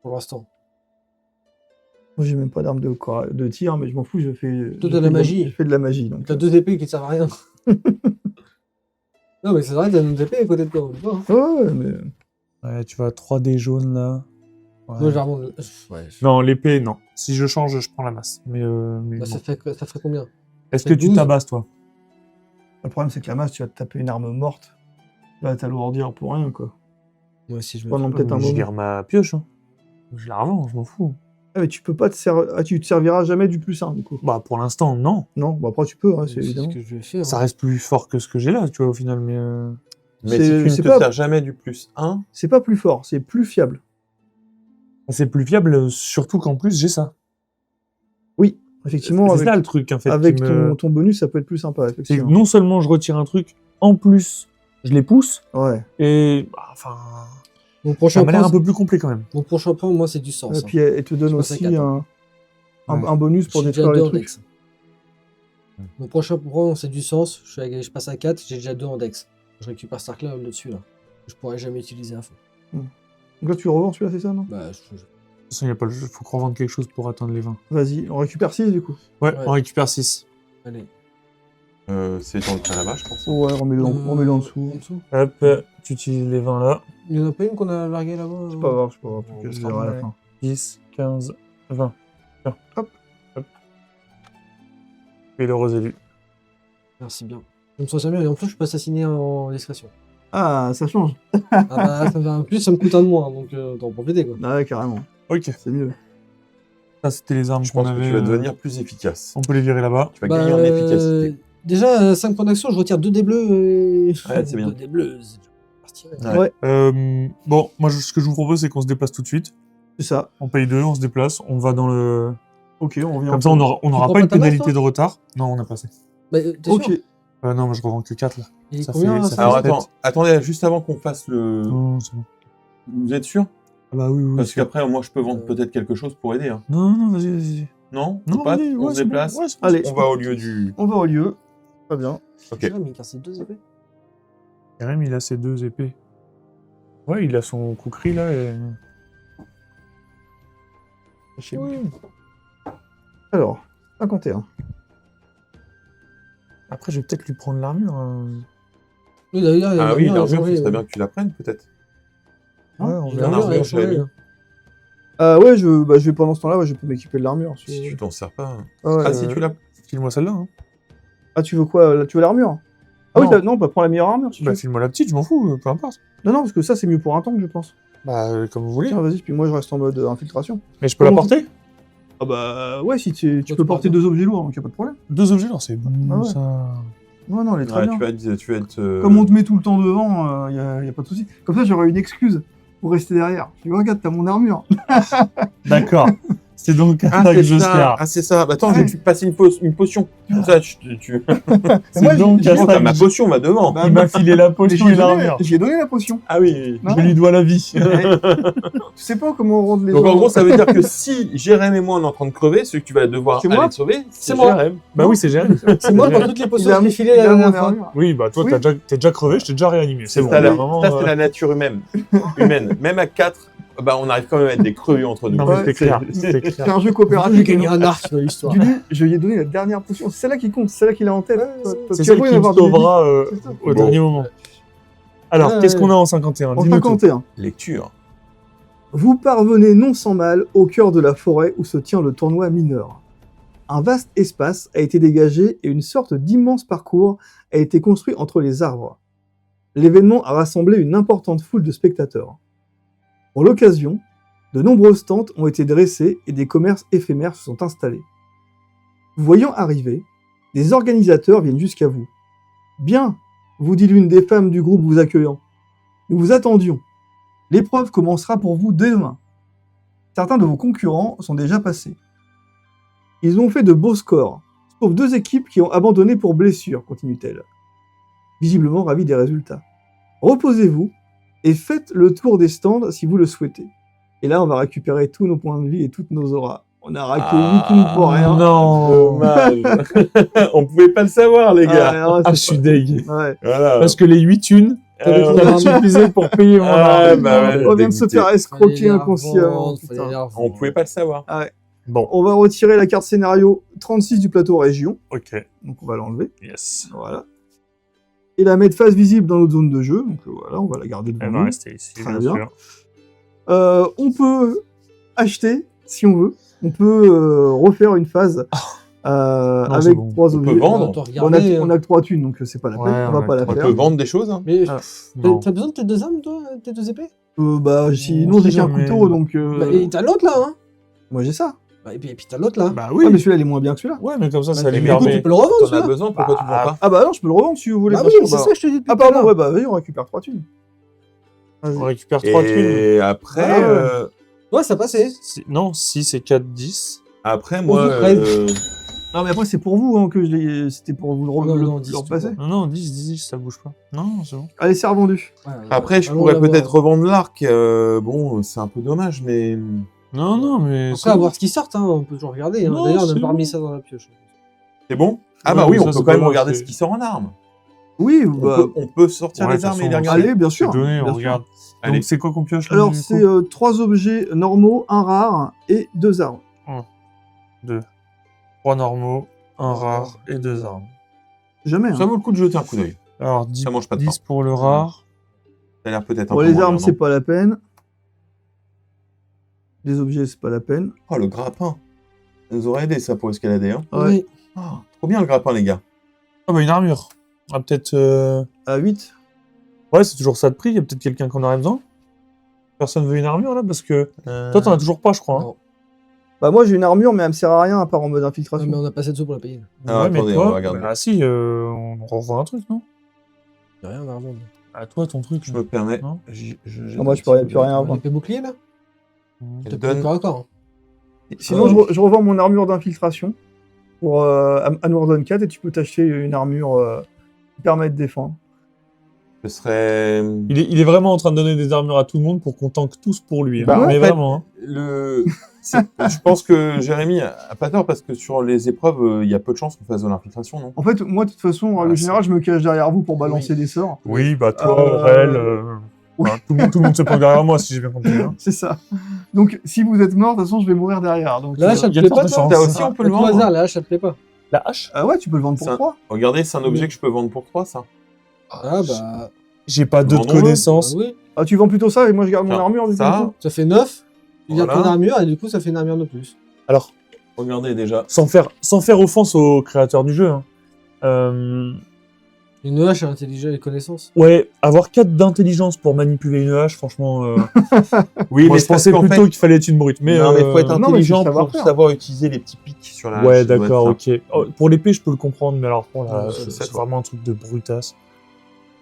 C: pour l'instant.
A: Moi, j'ai même pas d'arme de tir, mais je m'en fous, je fais...
C: Toi,
A: je
C: t'as de la
A: fais
C: magie.
A: Je fais de la magie, donc...
C: T'as 2 épées qui te servent à rien. Non, mais c'est vrai, t'as 2 épées à côté de toi. Hein.
A: Ouais, mais...
B: Ouais, tu vois, 3 dés jaunes, là. Ouais.
C: Moi, je vais remonter. Ouais.
B: Non, l'épée, non. Si je change, je prends la masse. Mais
C: Bah,
B: bon.
C: ça ferait combien?
B: Est-ce
C: fait
B: que tu
C: 12.
B: tabasses, toi?
A: Le problème, c'est que la masse, tu vas te taper une arme morte. Tu vas t'alourdir pour rien, quoi.
C: Moi aussi, je me
A: Pendant peut-être un
B: Je
A: moment.
B: vire ma pioche. Hein. Je la revends, je m'en fous.
A: Ah, mais tu peux pas tu te serviras jamais du plus 1, du coup.
B: Bah, pour l'instant, non.
A: Non, bah après tu peux, hein, c'est
C: C'est ce
A: évidemment.
C: que je vais faire.
B: Ça reste plus fort que ce que j'ai là, tu vois, au final. Mais
D: Mais
A: C'est-
D: si tu ne
A: c'est
D: te
A: pas-
D: sers jamais du plus 1,
A: C'est pas plus fort, c'est plus fiable.
B: c'est plus fiable, surtout qu'en plus, j'ai ça.
A: Effectivement,
B: C'est
A: avec,
B: ça le truc, en fait.
A: avec
B: qui me-
A: ton bonus, ça peut être plus sympa,
B: C'est que
A: effectivement.
B: non seulement je retire un truc, en plus, je les pousse,
A: Ouais.
B: et bah, enfin,
C: Mon
B: ça
C: prochain
B: m'a l'air
C: point,
B: un peu plus complet quand même.
C: mon prochain point, moi, c'est du sens.
A: Et puis elle te donne
C: Je passe à
A: aussi
C: 4,
A: un bonus pour
C: J'ai déjà
A: détruire
C: 2
A: les
C: en
A: trucs.
C: dex. Mon prochain point, c'est du sens. Je passe à 4, j'ai déjà 2 en dex. Je récupère cet arc-là au-dessus, là. Je pourrais jamais utiliser à fond.
A: Donc là, tu revends celui-là, c'est ça, non?
C: Bah,
B: De toute façon, il y a pas le jeu, faut qu'on revende quelque chose pour atteindre les 20.
A: Vas-y, on récupère 6 du coup.
B: Ouais,
C: Ouais.
B: on récupère 6.
C: Allez.
D: c'est dans le cas là-bas, je pense.
A: Ouais, remets-le en dessous.
C: En dessous.
B: Hop, tu utilises les 20 là.
C: Il y en a pas une qu'on a larguée là-bas
A: C'est pas grave, c'est pas grave.
B: On
A: Je
B: se
A: verrai à la
B: remet.
A: fin.
B: 10, 15, 20. Tiens.
A: Hop.
B: Hop. Et le rose élu.
C: Merci bien. Je me sens jamais, et en plus, je peux assassiner en discrétion.
A: Ah, ça change.
C: Ah bah, en plus, ça me coûte un de moins, donc t'en profiter, quoi.
A: Ah ouais, carrément.
B: Ok.
A: C'est mieux.
B: Ça, c'était les armes
D: Je
B: qu'on
D: pense que
B: avait.
D: tu vas devenir plus efficace.
B: On peut les virer là-bas.
D: Tu vas gagner en efficacité.
C: Déjà, 5 points d'action, je retire 2 dés bleus. Et...
D: Ouais, c'est bien.
C: 2 dés bleus, c'est déjà parti.
D: Ouais.
A: Ouais,
B: Bon, moi, ce que je vous propose, c'est qu'on se déplace tout de suite.
A: c'est ça.
B: On paye 2, on se déplace, on va dans le.
A: Ok, on revient.
B: Comme ça, on aura
C: prends
B: pas
C: pas
B: une
C: ta masse,
B: pénalité
C: toi
B: de retard. Non, on a passé.
C: Bah, t'es
A: Ok.
C: sûr
B: Non, moi, je revends que 4 là.
C: Et
B: ça
C: combien,
B: fait-
C: ça
B: ça
D: Alors
B: fait
D: attends, attendez, juste avant qu'on fasse le...
B: Non, c'est bon.
D: Vous êtes sûr?
B: Ah bah oui, oui.
D: Parce
B: c'est-
D: qu'après, moi, je peux vendre peut-être quelque chose pour aider. Hein.
B: Non, vas-y.
D: Non?
B: Non,
D: Ou pas
B: vas-y,
D: on
B: ouais,
D: se
B: c'est bon.
D: déplace?
B: Ouais, c'est bon.
A: Allez,
D: On va au lieu du...
A: on va au lieu. Très bien.
D: Ok.
C: C'est vrai, mais il casse 2 épées.
B: Karim, il a ses 2 épées. Ouais, il a son kukri là et.
A: Chez lui. Alors, 51.
B: Après, je vais peut-être lui prendre l'armure. Hein.
C: Oui, d'ailleurs,
D: Ah oui, l'armure,
C: changé,
D: ce serait bien que tu la prennes, peut-être.
B: Ouais, on
C: Il y a
B: verra.
C: l'armure, elle a
D: l'armure, je l'ai
C: changé,
D: mis.
C: hein.
A: Ouais, je vais pendant ce temps-là, ouais, je peux m'équiper de l'armure.
D: Si tu t'en sers pas...
A: Ah, ouais,
D: Ah, si tu l'as...
B: File-moi celle-là. Hein.
A: Ah, tu veux quoi là, tu veux l'armure? Ah oui,
B: Non.
A: non, bah prends la meilleure armure si tu
B: Bah,
A: veux.
B: file-moi la petite, je m'en fous, peu importe.
A: Non, parce que ça, c'est mieux pour un tank, je pense.
B: Bah, comme vous voulez.
A: Tiens, vas-y, puis moi, je reste en mode infiltration.
B: Mais je peux la
A: Comment-
B: porter?
A: Ah bah, ouais, si tu
C: tu
A: peux
C: pourras
A: porter
C: pas.
A: 2 objets lourds, donc y a pas de problème.
B: 2 objets, alors c'est bon,
A: Ah ouais.
B: ça.
A: Non, elle est très
D: Ouais,
A: bien.
D: tu vas être...
A: Comme on te met tout le temps devant, y a pas de souci. Comme ça, j'aurais une excuse pour rester derrière. Je dis, regarde, t'as mon armure.
B: D'accord. C'est donc
D: Ah,
B: ça que
D: c'est
B: je
D: ça.
B: sers.
D: Ah, c'est ça. Bah, attends,
A: Ouais.
D: je vais te passer une potion. Comme ça, tu...
B: C'est
A: Moi,
B: donc
A: j'ai-
B: à
D: Oh,
B: ça
D: t'as
B: que
D: ma
B: je-
D: potion, va devant.
A: Bah,
B: Il m'a filé la
A: Mais
B: potion et l'armure.
A: j'y ai donné la potion.
D: Ah oui.
A: Non.
B: Je lui dois la vie.
A: Tu sais pas comment rendre les
D: Donc,
A: gens...
D: en gros, ça veut dire que si Jérém et moi, on est en train de crever, celui que tu vas devoir
A: C'est
D: aller
A: moi
D: te sauver,
C: C'est moi.
D: Jérém.
B: Bah oui, c'est Jérémy.
C: C'est moi pour toutes les potions
A: Il a-
C: que j'ai filées
A: il
C: la
A: a mon
C: dernière fois.
A: armure.
B: Oui, bah toi,
A: Oui.
B: t'es déjà crevé, je t'ai déjà réanimé. C'est bon.
D: Ça,
B: il y a
D: la-
B: vraiment,
D: ça, c'est la nature humaine. Même à 4, bah, on arrive quand même à être des crevés entre nous.
B: Non, mais
A: Ouais,
B: c'est clair. C'est
A: C'est
B: clair.
A: un jeu
C: J'ai
A: coopératif.
C: gagné un arc dans l'histoire.
A: Dudu, je lui ai donné la dernière potion. C'est celle-là qui compte, c'est celle-là qu'il a en tête. Toi,
B: C'est
A: tu
B: ça
A: vas pas
B: qui
A: y
B: me
A: avoir de Dudu.
B: sauvera
A: C'est ça.
B: au
D: Bon.
B: dernier moment. Alors,
C: Ouais,
B: qu'est-ce
C: ouais.
B: qu'on a en 51?
A: En
B: Dis-nous tout.
A: 51.
D: Lecture.
A: Vous parvenez non sans mal au cœur de la forêt où se tient le tournoi mineur. Un vaste espace a été dégagé et une sorte d'immense parcours a été construit entre les arbres. L'événement a rassemblé une importante foule de spectateurs. Pour l'occasion, de nombreuses tentes ont été dressées et des commerces éphémères se sont installés. Vous voyant arriver, des organisateurs viennent jusqu'à vous. « Bien, vous dit l'une des femmes du groupe vous accueillant. Nous vous attendions. L'épreuve commencera pour vous dès demain. Certains de vos concurrents sont déjà passés. Ils ont fait de beaux scores, sauf 2 équipes qui ont abandonné pour blessure, continue-t-elle. Visiblement ravis des résultats. Reposez-vous et faites le tour des stands si vous le souhaitez. Et là, on va récupérer tous nos points de vie et toutes nos auras. On a raqué 8 points pour rien.
B: Non.
D: Dommage. On pouvait pas le savoir, les gars.
A: Ah,
B: Ah, je suis deg.
A: ouais.
D: Voilà.
B: Parce que les 8 thunes, ça me suffisait pour payer mon
D: Ah,
B: arme.
D: bah ouais.
A: On vient de se
D: dégoûté.
A: faire escroquer inconsciemment. putain.
D: On pouvait pas le savoir.
A: Ah ouais.
B: Bon,
A: On va retirer la carte scénario 36 du plateau région.
B: ok.
A: Donc on va l'enlever.
B: Yes.
A: Voilà. Et la mettre face visible dans notre zone de jeu. Donc voilà, on va la garder devant
B: Elle
A: nous.
B: va rester ici,
A: Très
B: bien
A: bien.
B: sûr.
A: On peut acheter, si on veut. On peut refaire une phase
B: c'est
A: avec
B: bon.
A: 3
D: On
A: objets.
D: peut vendre.
C: On peut
A: Bon,
C: regarder,
A: on a que 3 thunes, donc c'est pas la peine.
B: Ouais,
A: on va
B: on
A: pas
B: a
A: la
B: trois
D: On
A: faire.
D: peut vendre des choses. Hein.
C: Mais
A: Ah.
B: Non.
C: t'as besoin de tes 2 armes, toi? Tes 2 épées?
A: Bah, sinon
B: On
A: j'ai
B: sait
A: qu'un
B: jamais.
A: couteau, donc
C: Bah, et t'as l'autre là, hein?
A: moi j'ai ça.
C: Bah, et puis t'as l'autre là.
B: Bah oui.
A: Ah, mais celui-là il est moins bien que celui-là.
B: Ouais, mais comme ça, ça
C: Bah,
B: lui
C: du coup, tu
B: permet.
C: peux le revendre,
D: T'en as
C: celui-là.
D: besoin, pourquoi tu vends pas?
A: Ah bah non, je peux le revendre si vous voulez.
C: Bah
A: bien
C: oui,
A: sûr,
C: c'est
A: bah.
C: ça que je te dis depuis
A: Ah
C: tout à
A: pardon,
C: l'heure.
A: ouais, bah vas-y, on récupère 3 thunes.
B: On
A: Vas-y.
B: récupère 3 thunes.
D: Et après,
A: Ah ouais.
C: Ouais, ça passait.
B: Non, si c'est 4, 10.
D: après moi,
C: On vous
A: Non, mais après c'est pour vous hein, que je l'ai. C'était pour vous
C: Non, non,
A: le
C: 10,
A: repasser.
C: tu
B: Non, non, 10, 10, ça bouge pas. Non, c'est bon.
A: Allez, c'est revendu.
C: Ouais,
D: après, je
C: allons
D: pourrais
C: l'avoir.
D: peut-être revendre l'arc. Bon, c'est un peu dommage, mais
B: Non, non, mais.
C: Après, à voir ce qui sort, hein, on peut toujours regarder. Hein.
B: Non,
C: D'ailleurs, on
B: c'est
C: a pas
B: bon.
C: remis ça dans la pioche.
D: c'est bon. Ah
B: Ouais,
D: bah oui,
B: mais
D: on
B: ça,
D: peut
B: c'est
D: quand même
B: pas
D: regarder
B: grave,
D: ce qui sort en armes.
A: Oui,
D: On,
A: bah.
D: peut, on peut sortir
B: Ouais,
D: les
B: de
D: armes
B: toute
D: et les
B: façon,
D: regarder.
A: Allez, bien sûr.
B: C'est donné,
A: bien
B: on
A: sûr.
B: regarde.
D: Allez.
B: Donc, c'est quoi qu'on pioche là,
A: Alors,
B: du
A: c'est
B: coup
A: 3 objets normaux, 1 rare et 2 armes.
B: 2. 3 normaux, 1 rare et 2 armes.
A: Jamais.
D: Ça
A: Hein.
D: vaut le coup de jeter un coup d'œil.
B: Alors, 10,
D: Ça mange pas de
B: 10 pour le rare.
D: Ça a l'air peut-être un
A: Pour
D: peu
A: les
D: moins
A: armes,
D: bien,
A: c'est
D: non
A: pas la peine. Les objets, c'est pas la peine.
D: Oh, le grappin. Ça nous aurait aidé ça pour escalader. Hein.
A: Ouais.
C: Oui.
D: Ah, trop bien le grappin, les gars.
B: Ah, bah, une armure. Ah, peut-être.
A: À 8.
B: Ouais, c'est toujours ça de prix. Il y a peut-être quelqu'un qui en aurait besoin. Personne veut une armure là parce que. Toi, t'en as toujours pas, je crois. Hein.
C: Non.
A: Bah, moi j'ai une armure, mais elle me sert à rien à part en mode
C: Ouais,
A: infiltration.
C: mais on a passé dessous pour la payer.
D: Alors,
B: mais
D: attendez,
B: toi,
D: on va regarder.
B: Ah, si, on revend un truc, non
C: Y'a rien à revendre.
B: À toi, ton truc.
D: Je me permets.
B: Non.
A: Non, moi, je peux plus rien
C: On
A: avoir.
C: a épée bouclier là?
D: Elle
C: T'as
D: donne-
C: plus corps à corps.
A: Sinon, je revends mon armure d'infiltration pour à Nordon 4 et tu peux t'acheter une armure qui permet de défendre.
D: Ce serait.
B: Il est vraiment en train de donner des armures à tout le monde pour qu'on tanque tous pour lui. hein.
D: Bah, en
B: mais
D: fait,
B: vraiment. Hein.
D: Je pense que Jérémy a pas tort parce que sur les épreuves, il y a peu de chances qu'on fasse de l'infiltration, non?
A: En fait, moi, de toute façon, en règle générale, je me cache derrière vous pour balancer des sorts.
B: Oui, bah toi,
A: Euh,
B: Aurel,
A: oui.
B: bah, tout le monde se prend derrière moi si j'ai bien compris. Hein.
A: C'est ça. Donc, si vous êtes mort, de toute façon, je vais mourir derrière. Donc,
C: Là, ça te
B: y a
C: plaît
B: de
C: pas,
B: fortes
C: toi?
B: chances.
D: T'as aussi, on peut le
C: Au
D: vendre.
C: hasard, là, ça te plaît pas.
B: La hache
A: Ah ouais, tu peux le vendre pour
D: Ça-
A: 3.
D: Regardez, c'est un objet que je peux vendre pour 3, ça.
C: Ah bah.
B: J'ai pas d'autres
D: Vendons-le.
B: connaissances.
C: Oui.
A: Ah, tu vends plutôt ça et moi, je garde mon
D: Tiens,
A: armure. Du
D: ça.
A: coup.
C: Ça fait 9. Tu gardes
D: Voilà.
C: ton armure et du coup, ça fait une armure de plus.
B: Alors,
D: Regardez déjà.
B: sans faire offense aux créateurs du jeu, hein,
C: Une hache à intelligence et connaissance.
B: ouais, avoir 4 d'intelligence pour manipuler une hache, franchement,
D: Oui,
B: moi je pensais plutôt qu'il fallait être une brute. Mais,
D: non, mais faut être
A: non, mais
D: intelligent
A: faut savoir
D: pour
A: faire.
D: savoir utiliser les petits pics sur la
B: ouais,
D: hache, ça doit
B: d'accord,
D: être ça.
B: ok. Oh, pour l'épée, je peux le comprendre, mais alors pour la
C: Ouais,
B: hache,
C: c'est
B: c'est
D: ça.
B: vraiment un truc de brutasse.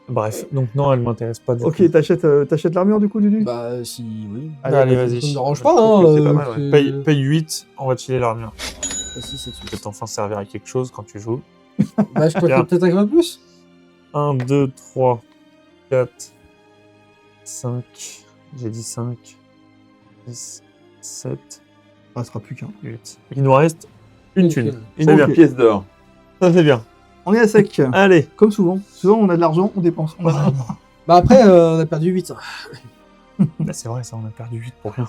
B: Bref, donc non, elle m'intéresse pas du tout.
A: Ok, t'achètes l'armure du coup, Dudu?
C: Bah, si, oui.
B: Allez, vas-y.
C: Ça me dérange
D: Je
C: pas,
D: trouve
C: hein.
D: que c'est pas mal, ouais.
B: Paye 8, on va te filer l'armure.
C: Bah, si, c'est tout.
B: Peut-être enfin servir à quelque chose quand tu joues.
C: Bah, je peux
B: Bien.
C: faire peut-être un peu plus.
B: 1, 2, 3, 4, 5, j'ai dit 5, 6, 7,
A: Ah, ce sera plus qu'un.
B: 8. Il nous reste une
C: Une
B: thune.
C: thune.
D: Une
B: C'est bien.
D: pièce d'or.
B: Ça c'est bien.
A: On est à sec.
B: Allez.
A: Comme souvent. Souvent, on a de l'argent, on dépense. On a-
C: Bah, après, on a perdu 8.
B: Bah, c'est vrai, ça, on a perdu 8 pour rien.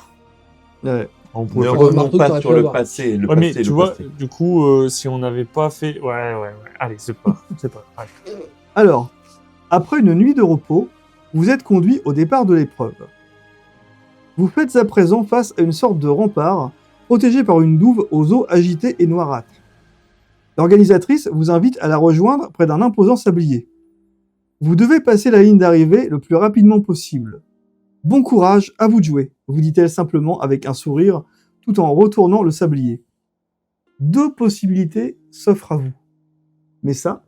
A: Ouais.
B: On
D: Ne
B: pouvait pas...
C: revenons
D: revenons
C: pas
D: pas sur
C: pu
D: le
C: l'avoir.
D: passé. Le
B: Ouais, mais
D: passé,
B: tu
D: le
B: vois,
D: passé.
B: du coup, si on n'avait pas fait... Ouais. Allez, c'est pas... Allez.
A: Alors, après une nuit de repos, vous êtes conduit au départ de l'épreuve. Vous faites à présent face à une sorte de rempart, protégé par une douve aux eaux agitées et noirâtres. L'organisatrice vous invite à la rejoindre près d'un imposant sablier. Vous devez passer la ligne d'arrivée le plus rapidement possible. Bon courage, à vous de jouer, vous dit-elle simplement avec un sourire, tout en retournant le sablier. 2 possibilités s'offrent à vous. Mais ça,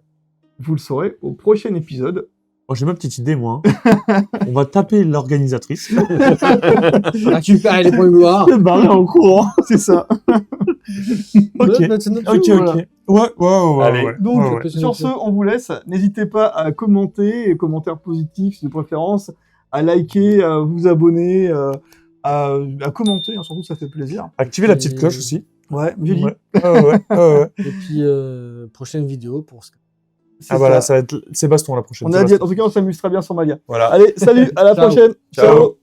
A: vous le saurez au prochain épisode.
B: Bon, j'ai ma petite idée, moi. On va taper l'organisatrice.
C: Récupérer les points de gloire.
B: Se barrer en courant.
A: C'est ça.
B: Ok. Ok. Ouais.
D: Allez.
A: Donc,
B: ouais.
A: sur ce, on vous laisse. N'hésitez pas à commenter, commentaires positifs de préférence, à liker, à vous abonner, à commenter, hein, surtout ça fait plaisir.
B: Activez la petite cloche aussi.
A: Ouais, j'ai dit.
B: Ouais.
C: Et puis, prochaine vidéo pour ce.
A: C'est
B: Ah voilà,
A: ça.
B: ça va être Sébastien la prochaine.
A: On a dit, en tout cas, on s'amuse très bien sur Malia.
D: Voilà.
A: Allez, salut, à la
C: Ciao.
A: prochaine.
D: Ciao.